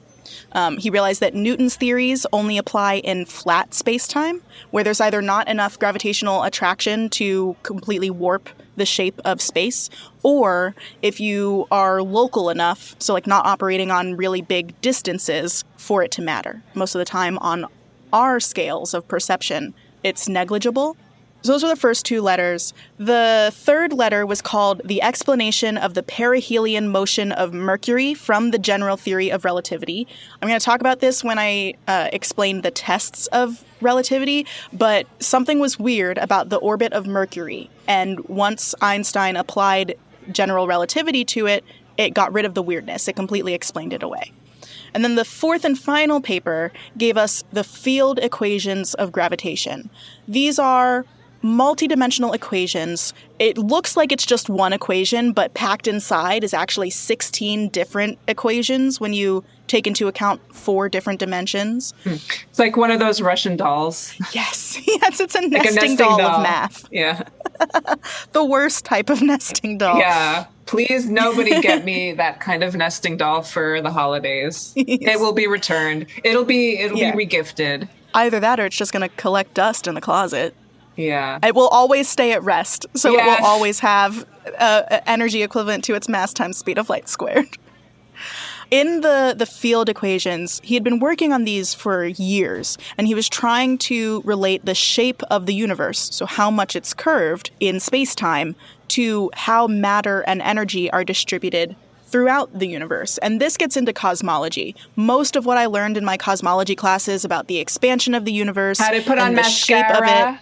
He realized that Newton's theories only apply in flat space-time, where there's either not enough gravitational attraction to completely warp the shape of space, or if you are local enough, so like not operating on really big distances, for it to matter. Most of the time on our scales of perception, it's negligible. So those were the first two letters. The third letter was called the explanation of the perihelion motion of Mercury from the general theory of relativity. I'm going to talk about this when I explain the tests of relativity, but something was weird about the orbit of Mercury. And once Einstein applied general relativity to it, it got rid of the weirdness. It completely explained it away. And then the fourth and final paper gave us the field equations of gravitation. These are multidimensional equations. It looks like it's just one equation, but packed inside is actually 16 different equations when you take into account 4 different dimensions. It's like one of those Russian dolls. Yes. Yes, it's a nesting doll of math. Yeah. The worst type of nesting doll. Yeah. Please, nobody get me that kind of nesting doll for the holidays. It will be returned. It'll be regifted. Either that or it's just going to collect dust in the closet. Yeah. It will always stay at rest, so it will always have energy equivalent to its mass times speed of light squared. In the field equations, he had been working on these for years, and he was trying to relate the shape of the universe, so how much it's curved in space-time, to how matter and energy are distributed throughout the universe. And this gets into cosmology. Most of what I learned in my cosmology classes about the expansion of the universe, how to put on the mascara. Shape of it.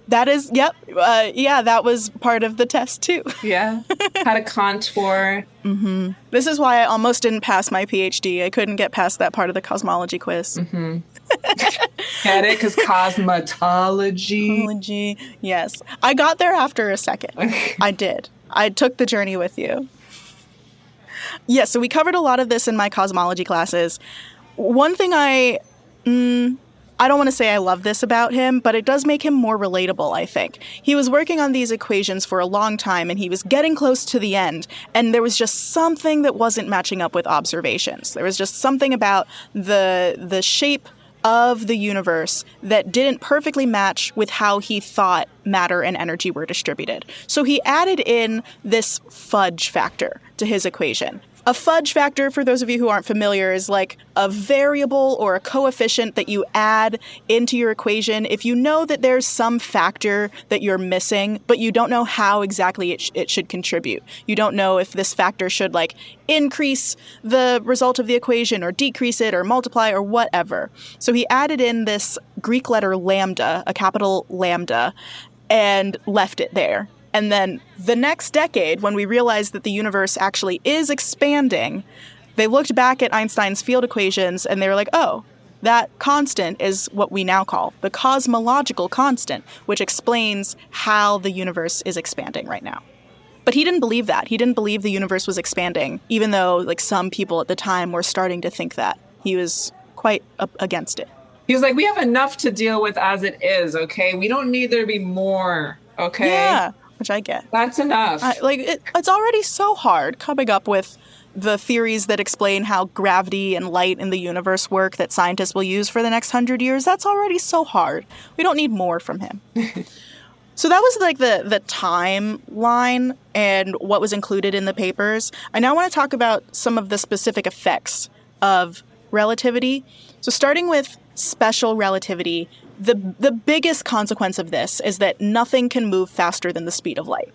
That is, yep. That was part of the test, too. Yeah. How to contour. Mm-hmm. This is why I almost didn't pass my PhD. I couldn't get past that part of the cosmology quiz. Mm-hmm. Get it? Because cosmetology. Yes. I got there after a second. I did. I took the journey with you. Yeah, so we covered a lot of this in my cosmology classes. One thing I don't want to say I love this about him, but it does make him more relatable, I think. He was working on these equations for a long time, and he was getting close to the end, and there was just something that wasn't matching up with observations. There was just something about the shape of the universe that didn't perfectly match with how he thought matter and energy were distributed. So he added in this fudge factor to his equation. A fudge factor, for those of you who aren't familiar, is like a variable or a coefficient that you add into your equation if you know that there's some factor that you're missing, but you don't know how exactly it should contribute. You don't know if this factor should like increase the result of the equation or decrease it or multiply or whatever. So he added in this Greek letter lambda, a capital lambda, and left it there. And then the next decade, when we realized that the universe actually is expanding, they looked back at Einstein's field equations and they were like, oh, that constant is what we now call the cosmological constant, which explains how the universe is expanding right now. But he didn't believe that. He didn't believe the universe was expanding, even though like some people at the time were starting to think that. He was quite against it. He was like, we have enough to deal with as it is, okay? We don't need there to be more, okay? Yeah. Which I get. That's enough. It's already so hard coming up with the theories that explain how gravity and light in the universe work that scientists will use for the next 100 years. That's already so hard. We don't need more from him. So that was like the timeline and what was included in the papers. I now want to talk about some of the specific effects of relativity. So starting with special relativity, the biggest consequence of this is that nothing can move faster than the speed of light.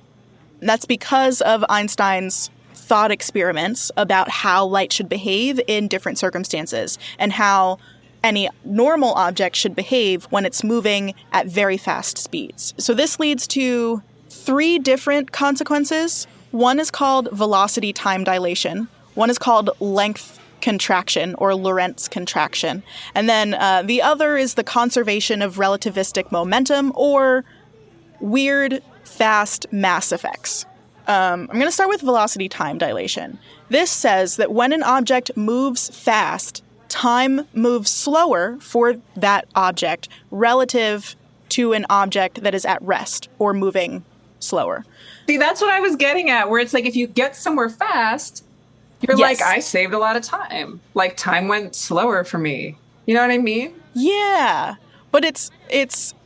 And that's because of Einstein's thought experiments about how light should behave in different circumstances and how any normal object should behave when it's moving at very fast speeds. So this leads to 3 different consequences. One is called velocity time dilation. One is called length contraction or Lorentz contraction. And then the other is the conservation of relativistic momentum or weird fast mass effects. I'm going to start with velocity time dilation. This says that when an object moves fast, time moves slower for that object relative to an object that is at rest or moving slower. See, that's what I was getting at, where it's like if you get somewhere fast, You're Yes. like, I saved a lot of time. Like time went slower for me. You know what I mean? Yeah, but it's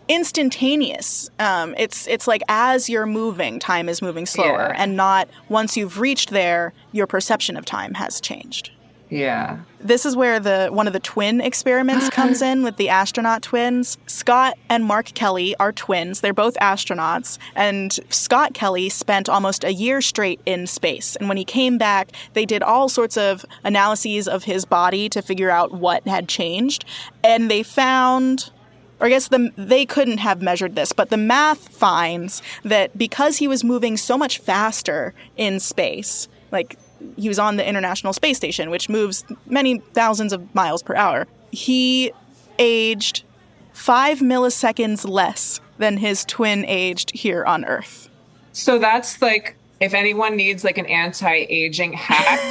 instantaneous. It's like as you're moving, time is moving slower, and not once you've reached there, your perception of time has changed. Yeah. This is where one of the twin experiments comes in with the astronaut twins. Scott and Mark Kelly are twins. They're both astronauts. And Scott Kelly spent almost a year straight in space. And when he came back, they did all sorts of analyses of his body to figure out what had changed. And they found, or I guess they couldn't have measured this, but the math finds that because he was moving so much faster in space, like he was on the International Space Station, which moves many thousands of miles per hour, he aged 5 milliseconds less than his twin aged here on Earth. So that's like, if anyone needs like an anti-aging hack,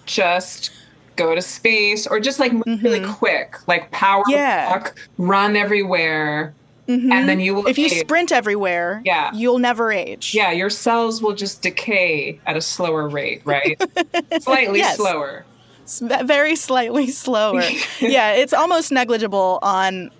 just go to space or just like move really quick, like power walk, run everywhere. And then you will if you sprint everywhere, you'll never age. Yeah, your cells will just decay at a slower rate, right? Slightly slower. Very slightly slower. Yeah, it's almost negligible on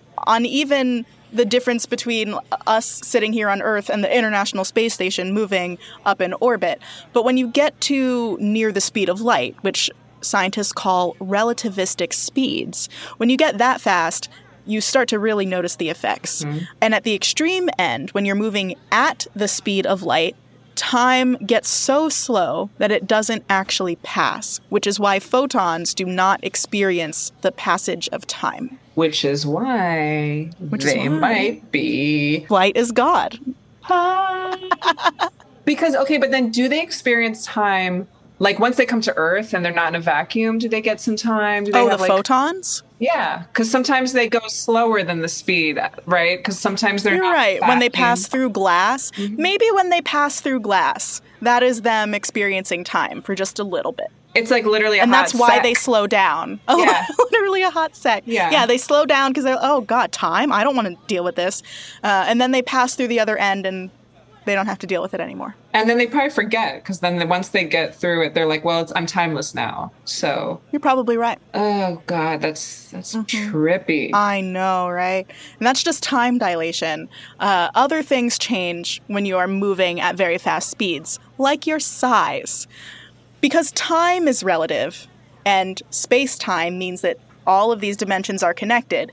even the difference between us sitting here on Earth and the International Space Station moving up in orbit. But when you get to near the speed of light, which scientists call relativistic speeds, when you get that fast, you start to really notice the effects. And at the extreme end, when you're moving at the speed of light, time gets so slow that it doesn't actually pass, which is why photons do not experience the passage of time. Which is why they might be... Light is God. Because, okay, but then do they experience time... Like, once they come to Earth and they're not in a vacuum, do they get some time? Do they have, the photons? Yeah, because sometimes they go slower than the speed, right? Because sometimes they're not right. vacuum. When they pass through glass, maybe when they pass through glass, that is them experiencing time for just a little bit. It's like literally a hot sec. And that's why sec. they slow down. Oh, yeah. Literally a hot sec. Yeah, they slow down because they're, oh, God, time? I don't want to deal with this. And then they pass through the other end and they don't have to deal with it anymore. And then they probably forget because then once they get through it, they're like, well, I'm timeless now. So you're probably right. Oh, God, that's trippy. I know, right? And that's just time dilation. Other things change when you are moving at very fast speeds, like your size. Because time is relative and space-time means that all of these dimensions are connected,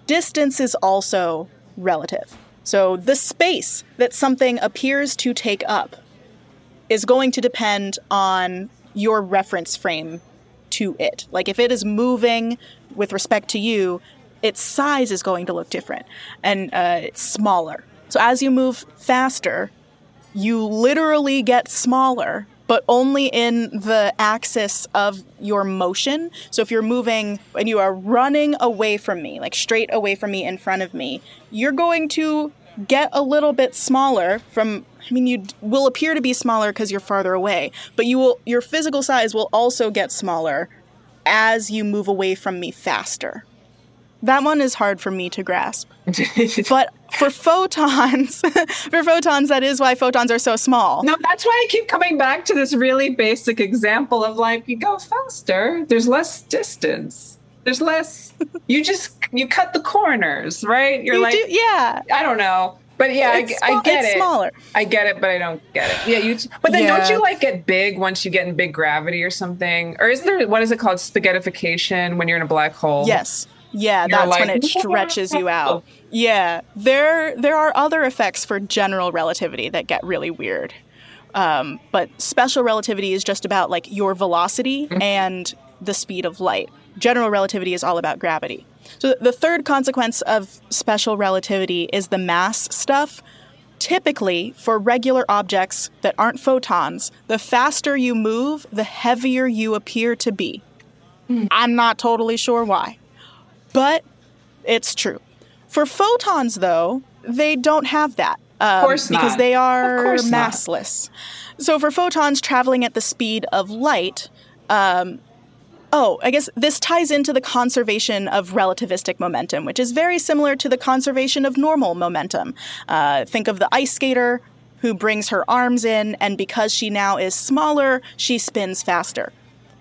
distance is also relative. So the space that something appears to take up is going to depend on your reference frame to it. Like if it is moving with respect to you, its size is going to look different and it's smaller. So as you move faster, you literally get smaller, but only in the axis of your motion. So if you're moving and you are running away from me, like straight away from me in front of me, you're going to get a little bit smaller you will appear to be smaller because you're farther away, but your physical size will also get smaller as you move away from me faster. That one is hard for me to grasp. But for photons, that is why photons are so small. No, that's why I keep coming back to this really basic example of like, you go faster, there's less distance. There's less, you cut the corners, right? I don't know. But yeah, I get it. Smaller. I get it, but I don't get it. Yeah, but then don't you like get big once you get in big gravity or something? Or is there, what is it called? Spaghettification when you're in a black hole? Yes. Yeah, that's when it stretches you out. Yeah. There are other effects for general relativity that get really weird. But special relativity is just about like your velocity and the speed of light. General relativity is all about gravity. So the third consequence of special relativity is the mass stuff. Typically, for regular objects that aren't photons, the faster you move, the heavier you appear to be. I'm not totally sure why, but it's true. For photons, though, they don't have that. Of course not. Because they are massless. So for photons traveling at the speed of light, I guess this ties into the conservation of relativistic momentum, which is very similar to the conservation of normal momentum. Think of the ice skater who brings her arms in, and because she now is smaller, she spins faster.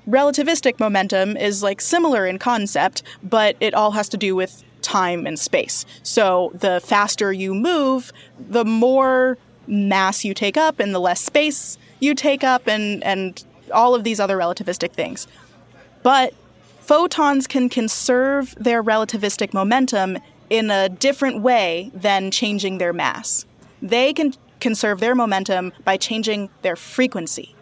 relativistic momentum is like similar in concept, but it all has to do with time and space. So the faster you move, the more mass you take up and the less space you take up and all of these other relativistic things. But photons can conserve their relativistic momentum in a different way than changing their mass. They can conserve their momentum by changing their frequency.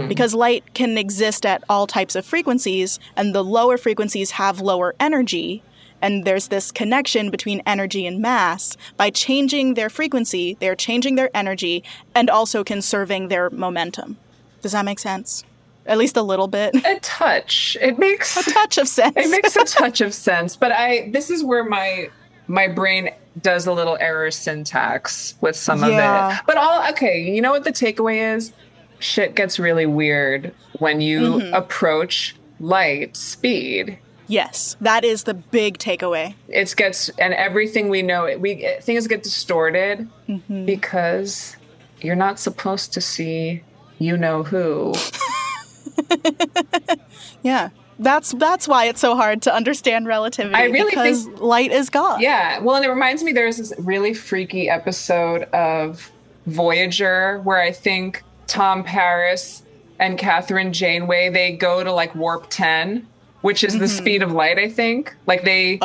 Because light can exist at all types of frequencies, and the lower frequencies have lower energy, and there's this connection between energy and mass. By changing their frequency, they're changing their energy and also conserving their momentum. Does that make sense? At least a little bit. A touch. It makes a touch of sense. It makes a touch of sense. But this is where my brain does a little error syntax with some of it. But you know what the takeaway is? Shit gets really weird when you approach light speed. Yes, that is the big takeaway. And everything we know, things get distorted because you're not supposed to see you know who. Yeah. That's why it's so hard to understand relativity. Because light is God. Yeah. Well, and it reminds me there's this really freaky episode of Voyager where I think Tom Paris and Catherine Janeway, they go to like warp 10, which is the speed of light, I think. Like they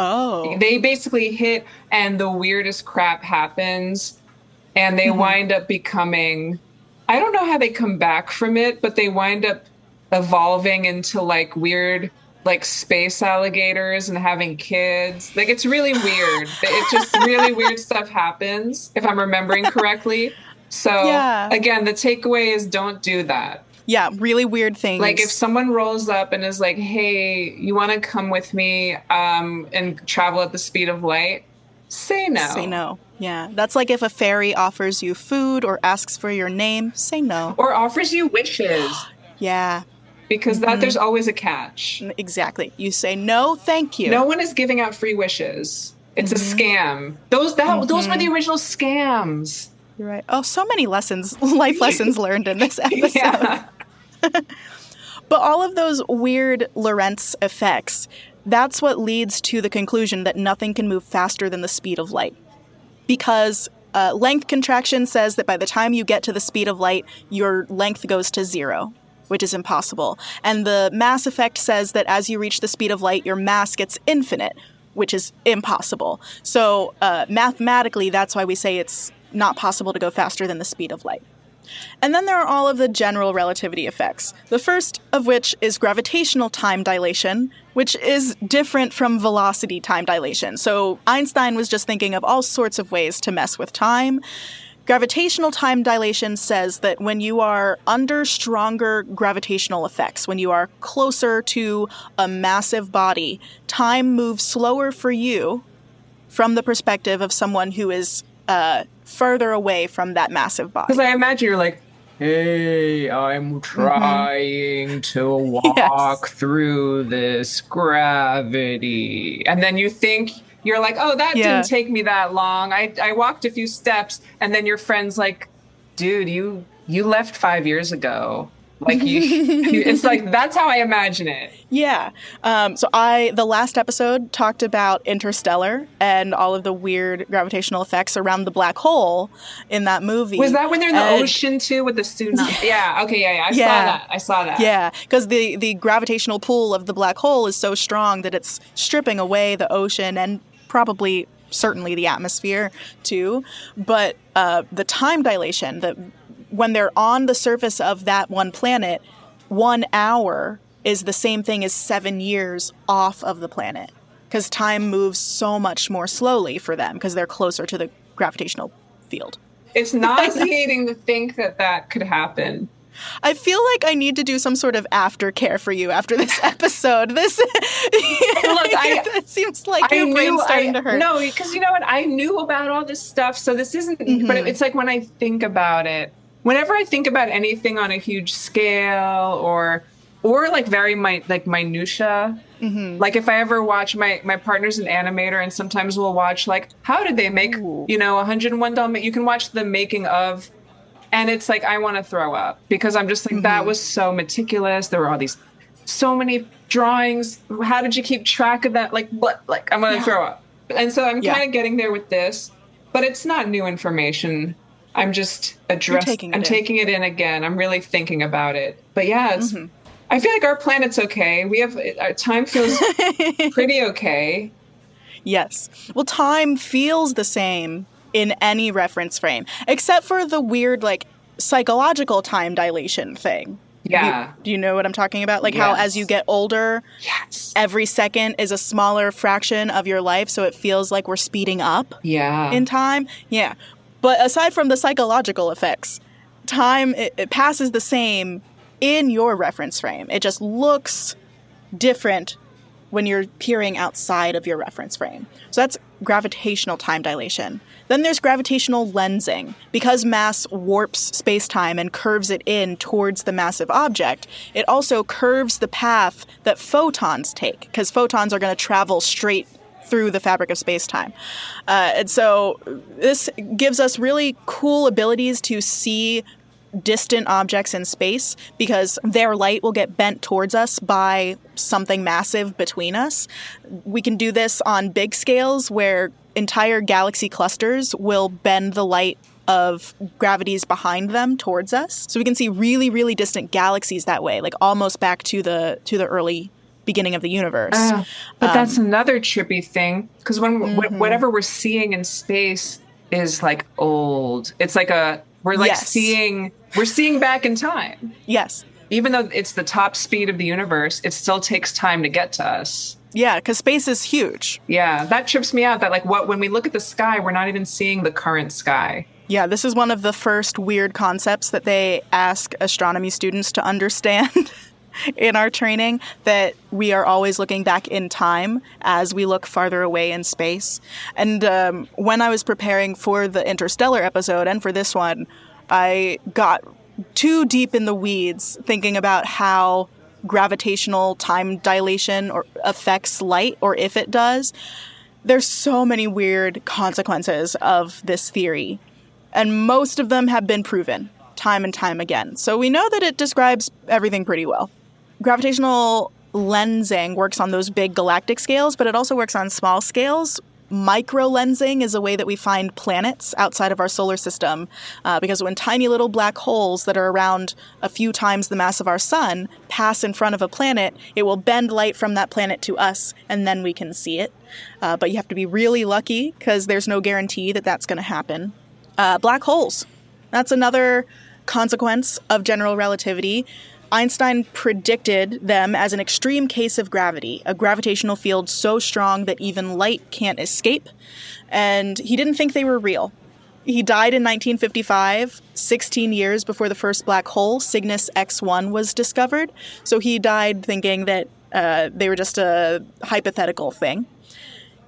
basically hit and the weirdest crap happens and they wind up becoming, I don't know how they come back from it, but they wind up evolving into like weird like space alligators and having kids. Like it's really weird. It's just really weird stuff happens, if I'm remembering correctly. So again, the takeaway is don't do that. Yeah, really weird things. Like if someone rolls up and is like, hey, you want to come with me and travel at the speed of light? Say no. Say no. Yeah, that's like if a fairy offers you food or asks for your name, say no. Or offers you wishes. Yeah. Because there's always a catch. Exactly. You say no, thank you. No one is giving out free wishes. It's a scam. Those were the original scams. You're right. Oh, so many lessons, life lessons learned in this episode. Yeah. But all of those weird Lorentz effects, that's what leads to the conclusion that nothing can move faster than the speed of light. Because length contraction says that by the time you get to the speed of light, your length goes to 0, which is impossible. And the mass effect says that as you reach the speed of light, your mass gets infinite, which is impossible. So mathematically, that's why we say it's not possible to go faster than the speed of light. And then there are all of the general relativity effects, the first of which is gravitational time dilation, which is different from velocity time dilation. So Einstein was just thinking of all sorts of ways to mess with time. Gravitational time dilation says that when you are under stronger gravitational effects, when you are closer to a massive body, time moves slower for you from the perspective of someone who is further away from that massive body. Because I imagine you're like, hey, I'm trying to walk through this gravity. And then you think, you're like, oh, that didn't take me that long. I walked a few steps. And then your friend's like, dude, you left 5 years ago. Like it's like, that's how I imagine it. Yeah. So the last episode talked about Interstellar and all of the weird gravitational effects around the black hole in that movie. Was that when they're in the ocean too with the student? Yeah. Okay. Yeah. I saw that. Yeah. Because the gravitational pull of the black hole is so strong that it's stripping away the ocean and probably certainly the atmosphere too. But the time dilation, when they're on the surface of that one planet, 1 hour is the same thing as 7 years off of the planet. Because time moves so much more slowly for them because they're closer to the gravitational field. It's nauseating to think that could happen. I feel like I need to do some sort of aftercare for you after this episode. It seems like your brain's starting to hurt. No, because you know what? I knew about all this stuff, so this isn't... But it's like when I think about it, whenever I think about anything on a huge scale or like very minutia, like if I ever watch my partner's an animator and sometimes we'll watch like, how did they make, 101 Dalmatians? You can watch the making of, and it's like, I want to throw up because I'm just like, that was so meticulous. There were all these so many drawings. How did you keep track of that? Like, what? Like, I'm going to throw up. And so I'm kind of getting there with this, but it's not new information. I'm just taking it in again. I'm really thinking about it. But yeah, it's, I feel like our planet's okay. Our time feels pretty okay. Yes. Well, time feels the same in any reference frame, except for the weird, like, psychological time dilation thing. Yeah. Do you know what I'm talking about? Like how as you get older, every second is a smaller fraction of your life, so it feels like we're speeding up in time. Yeah. But aside from the psychological effects, time, it passes the same in your reference frame. It just looks different when you're peering outside of your reference frame. So that's gravitational time dilation. Then there's gravitational lensing. Because mass warps space-time and curves it in towards the massive object, it also curves the path that photons take, because photons are going to travel straight through the fabric of space-time. And so this gives us really cool abilities to see distant objects in space because their light will get bent towards us by something massive between us. We can do this on big scales where entire galaxy clusters will bend the light of gravities behind them towards us. So we can see really, really distant galaxies that way, like almost back to the early beginning of the universe. But that's another trippy thing, because when whatever we're seeing in space is like old. It's like we're like we're seeing back in time. Yes. Even though it's the top speed of the universe, it still takes time to get to us. Yeah, because space is huge. Yeah, that trips me out. That when we look at the sky, we're not even seeing the current sky. Yeah, this is one of the first weird concepts that they ask astronomy students to understand in our training, that we are always looking back in time as we look farther away in space. And when I was preparing for the Interstellar episode and for this one, I got too deep in the weeds thinking about how gravitational time dilation affects light, or if it does. There's so many weird consequences of this theory, and most of them have been proven time and time again. So we know that it describes everything pretty well. Gravitational lensing works on those big galactic scales, but it also works on small scales. Microlensing is a way that we find planets outside of our solar system, because when tiny little black holes that are around a few times the mass of our sun pass in front of a planet, it will bend light from that planet to us, and then we can see it. But you have to be really lucky, because there's no guarantee that that's going to happen. Black holes. That's another consequence of general relativity. Einstein predicted them as an extreme case of gravity, a gravitational field so strong that even light can't escape, and he didn't think they were real. He died in 1955, 16 years before the first black hole, Cygnus X1, was discovered, so he died thinking that they were just a hypothetical thing.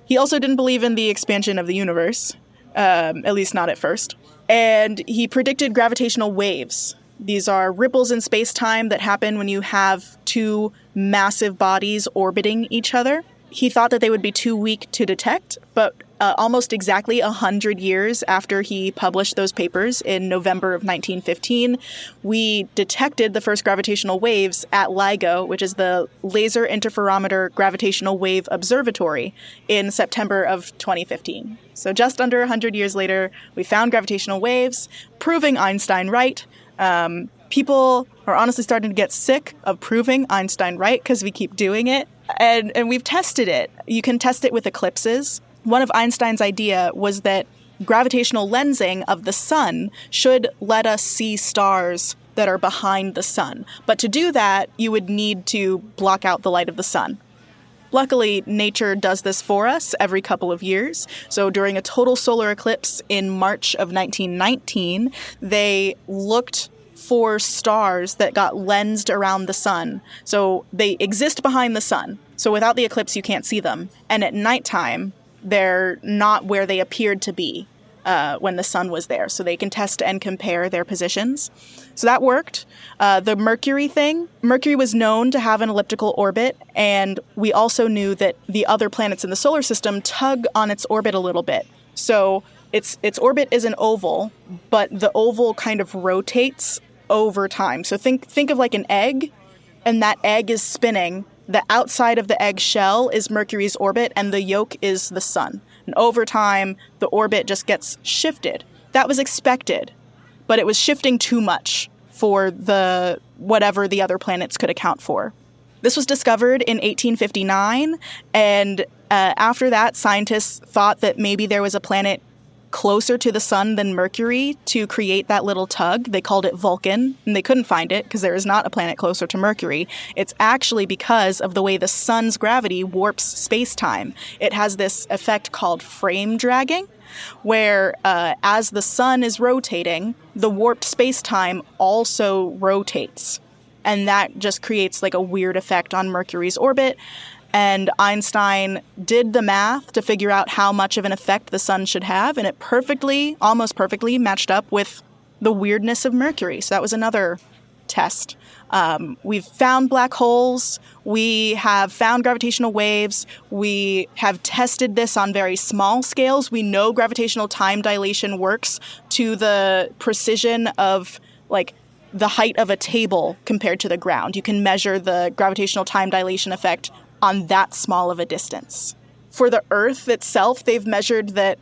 He also didn't believe in the expansion of the universe, at least not at first, and he predicted gravitational waves. These are ripples in space-time that happen when you have two massive bodies orbiting each other. He thought that they would be too weak to detect, but almost exactly 100 years after he published those papers in November of 1915, we detected the first gravitational waves at LIGO, which is the Laser Interferometer Gravitational Wave Observatory, in September of 2015. So just under 100 years later, we found gravitational waves, proving Einstein right. People are honestly starting to get sick of proving Einstein right because we keep doing it. And we've tested it. You can test it with eclipses. One of Einstein's idea was that gravitational lensing of the sun should let us see stars that are behind the sun. But to do that, you would need to block out the light of the sun. Luckily, nature does this for us every couple of years. So during a total solar eclipse in March of 1919, they looked for stars that got lensed around the sun. So they exist behind the sun. So without the eclipse, you can't see them. And at nighttime, they're not where they appeared to be when the sun was there. So they can test and compare their positions. So that worked. The Mercury thing, Mercury was known to have an elliptical orbit, and we also knew that the other planets in the solar system tug on its orbit a little bit. So its orbit is an oval, but the oval kind of rotates over time. So think of like an egg. and that egg is spinning. The outside of the egg shell is Mercury's orbit, and the yolk is the sun. And over time, the orbit just gets shifted. That was expected, but it was shifting too much for whatever the other planets could account for. This was discovered in 1859, and after that, scientists thought that maybe there was a planet closer to the sun than Mercury to create that little tug. They called it Vulcan, and they couldn't find it because there is not a planet closer to Mercury. It's actually because of the way the sun's gravity warps space-time. It has this effect called frame dragging, where as the sun is rotating, the warped space-time also rotates. And that just creates like a weird effect on Mercury's orbit. And Einstein did the math to figure out how much of an effect the sun should have, and it almost perfectly matched up with the weirdness of Mercury. So that was another test. We've found black holes. We have found gravitational waves. We have tested this on very small scales. We know gravitational time dilation works to the precision of like the height of a table compared to the ground. You can measure the gravitational time dilation effect on that small of a distance. For the Earth itself, they've measured that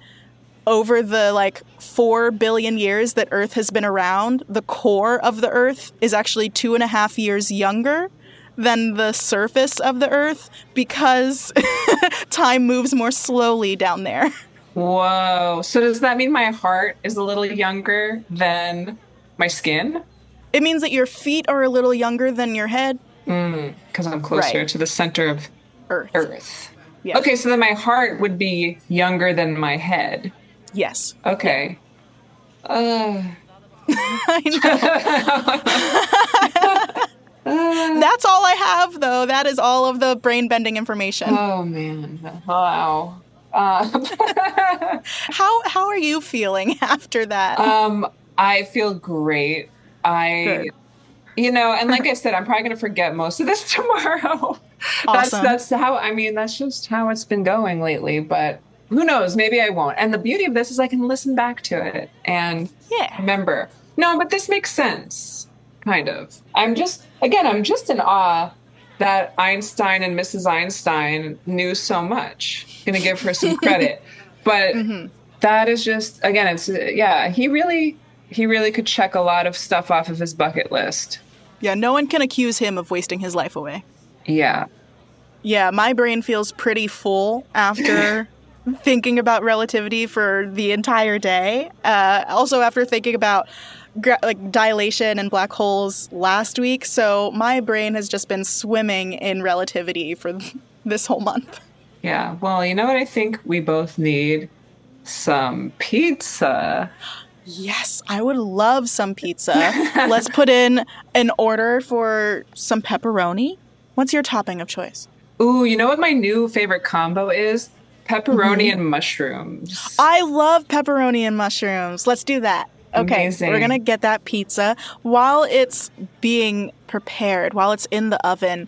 over the 4 billion years that Earth has been around, the core of the Earth is actually 2.5 years younger than the surface of the Earth because time moves more slowly down there. Whoa. So does that mean my heart is a little younger than my skin? It means that your feet are a little younger than your head. Because I'm closer to the center of Earth. Yeah. Okay, so then my heart would be younger than my head. Yes. Okay. I know. That's all I have, though. That is all of the brain-bending information. Oh, man. Wow. How are you feeling after that? I feel great. Good. And like I said, I'm probably going to forget most of this tomorrow. Awesome. That's just how it's been going lately. But who knows? Maybe I won't. And the beauty of this is I can listen back to it and remember. No, but this makes sense. Kind of. I'm just in awe that Einstein and Mrs. Einstein knew so much. Going to give her some credit. But that is just, again, he really could check a lot of stuff off of his bucket list. Yeah, no one can accuse him of wasting his life away. Yeah. Yeah, my brain feels pretty full after thinking about relativity for the entire day. Also after thinking about dilation and black holes last week. So my brain has just been swimming in relativity for this whole month. Yeah, well, you know what I think we both need? Some pizza. Yes, I would love some pizza. Let's put in an order for some pepperoni. What's your topping of choice? Ooh, you know what my new favorite combo is? Pepperoni and mushrooms. I love pepperoni and mushrooms. Let's do that. Okay, Amazing. We're going to get that pizza. While it's being prepared, while it's in the oven,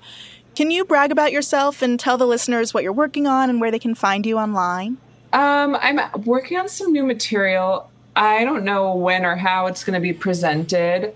can you brag about yourself and tell the listeners what you're working on and where they can find you online? I'm working on some new material. I don't know when or how it's going to be presented.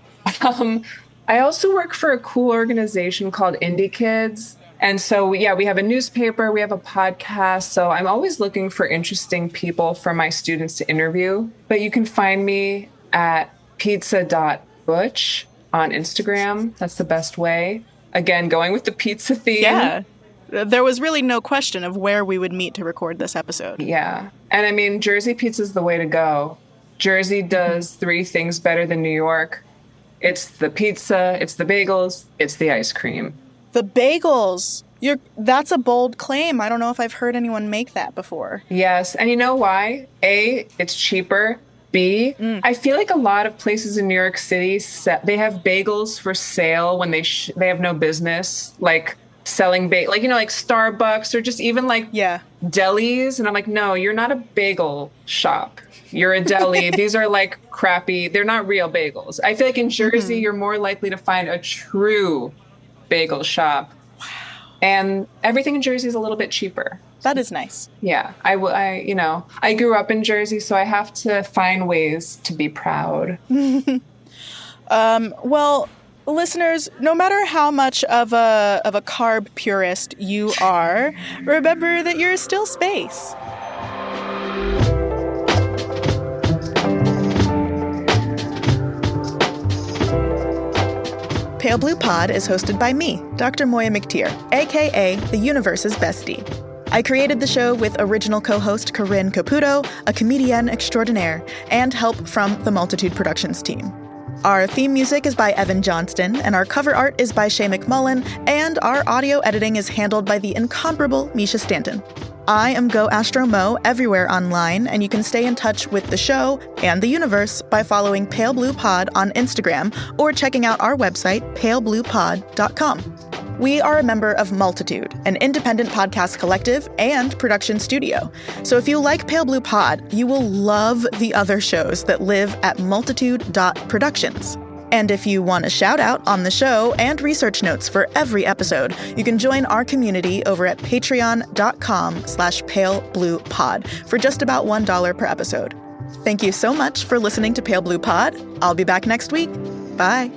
I also work for a cool organization called Indie Kids. And so, we have a newspaper, we have a podcast. So I'm always looking for interesting people for my students to interview. But you can find me at pizza.butch on Instagram. That's the best way. Again, going with the pizza theme. Yeah. There was really no question of where we would meet to record this episode. Yeah. And I mean, Jersey pizza's the way to go. Jersey does 3 things better than New York. It's the pizza, it's the bagels, it's the ice cream. The bagels. That's a bold claim. I don't know if I've heard anyone make that before. Yes. And you know why? A, it's cheaper. B, I feel like a lot of places in New York City, they have bagels for sale when they have no business, like selling like Starbucks or just even delis. And I'm like, no, you're not a bagel shop. You're a deli. These are crappy. They're not real bagels. I feel like in Jersey, you're more likely to find a true bagel shop. Wow. And everything in Jersey is a little bit cheaper. That is nice. Yeah. I grew up in Jersey, so I have to find ways to be proud. Well, Listeners, no matter how much of a carb purist you are, remember that you're still space. Pale Blue Pod is hosted by me, Dr. Moiya McTier, aka the universe's bestie. I created the show with original co-host Corinne Caputo, a comedienne extraordinaire, and help from the Multitude Productions team. Our theme music is by Evan Johnston, and our cover art is by Shay McMullen, and our audio editing is handled by the incomparable Misha Stanton. I am Go Astro Mo everywhere online, and you can stay in touch with the show and the universe by following Pale Blue Pod on Instagram or checking out our website, palebluepod.com. We are a member of Multitude, an independent podcast collective and production studio. So if you like Pale Blue Pod, you will love the other shows that live at multitude.productions. And if you want a shout out on the show and research notes for every episode, you can join our community over at patreon.com/palebluepod for just about $1 per episode. Thank you so much for listening to Pale Blue Pod. I'll be back next week. Bye.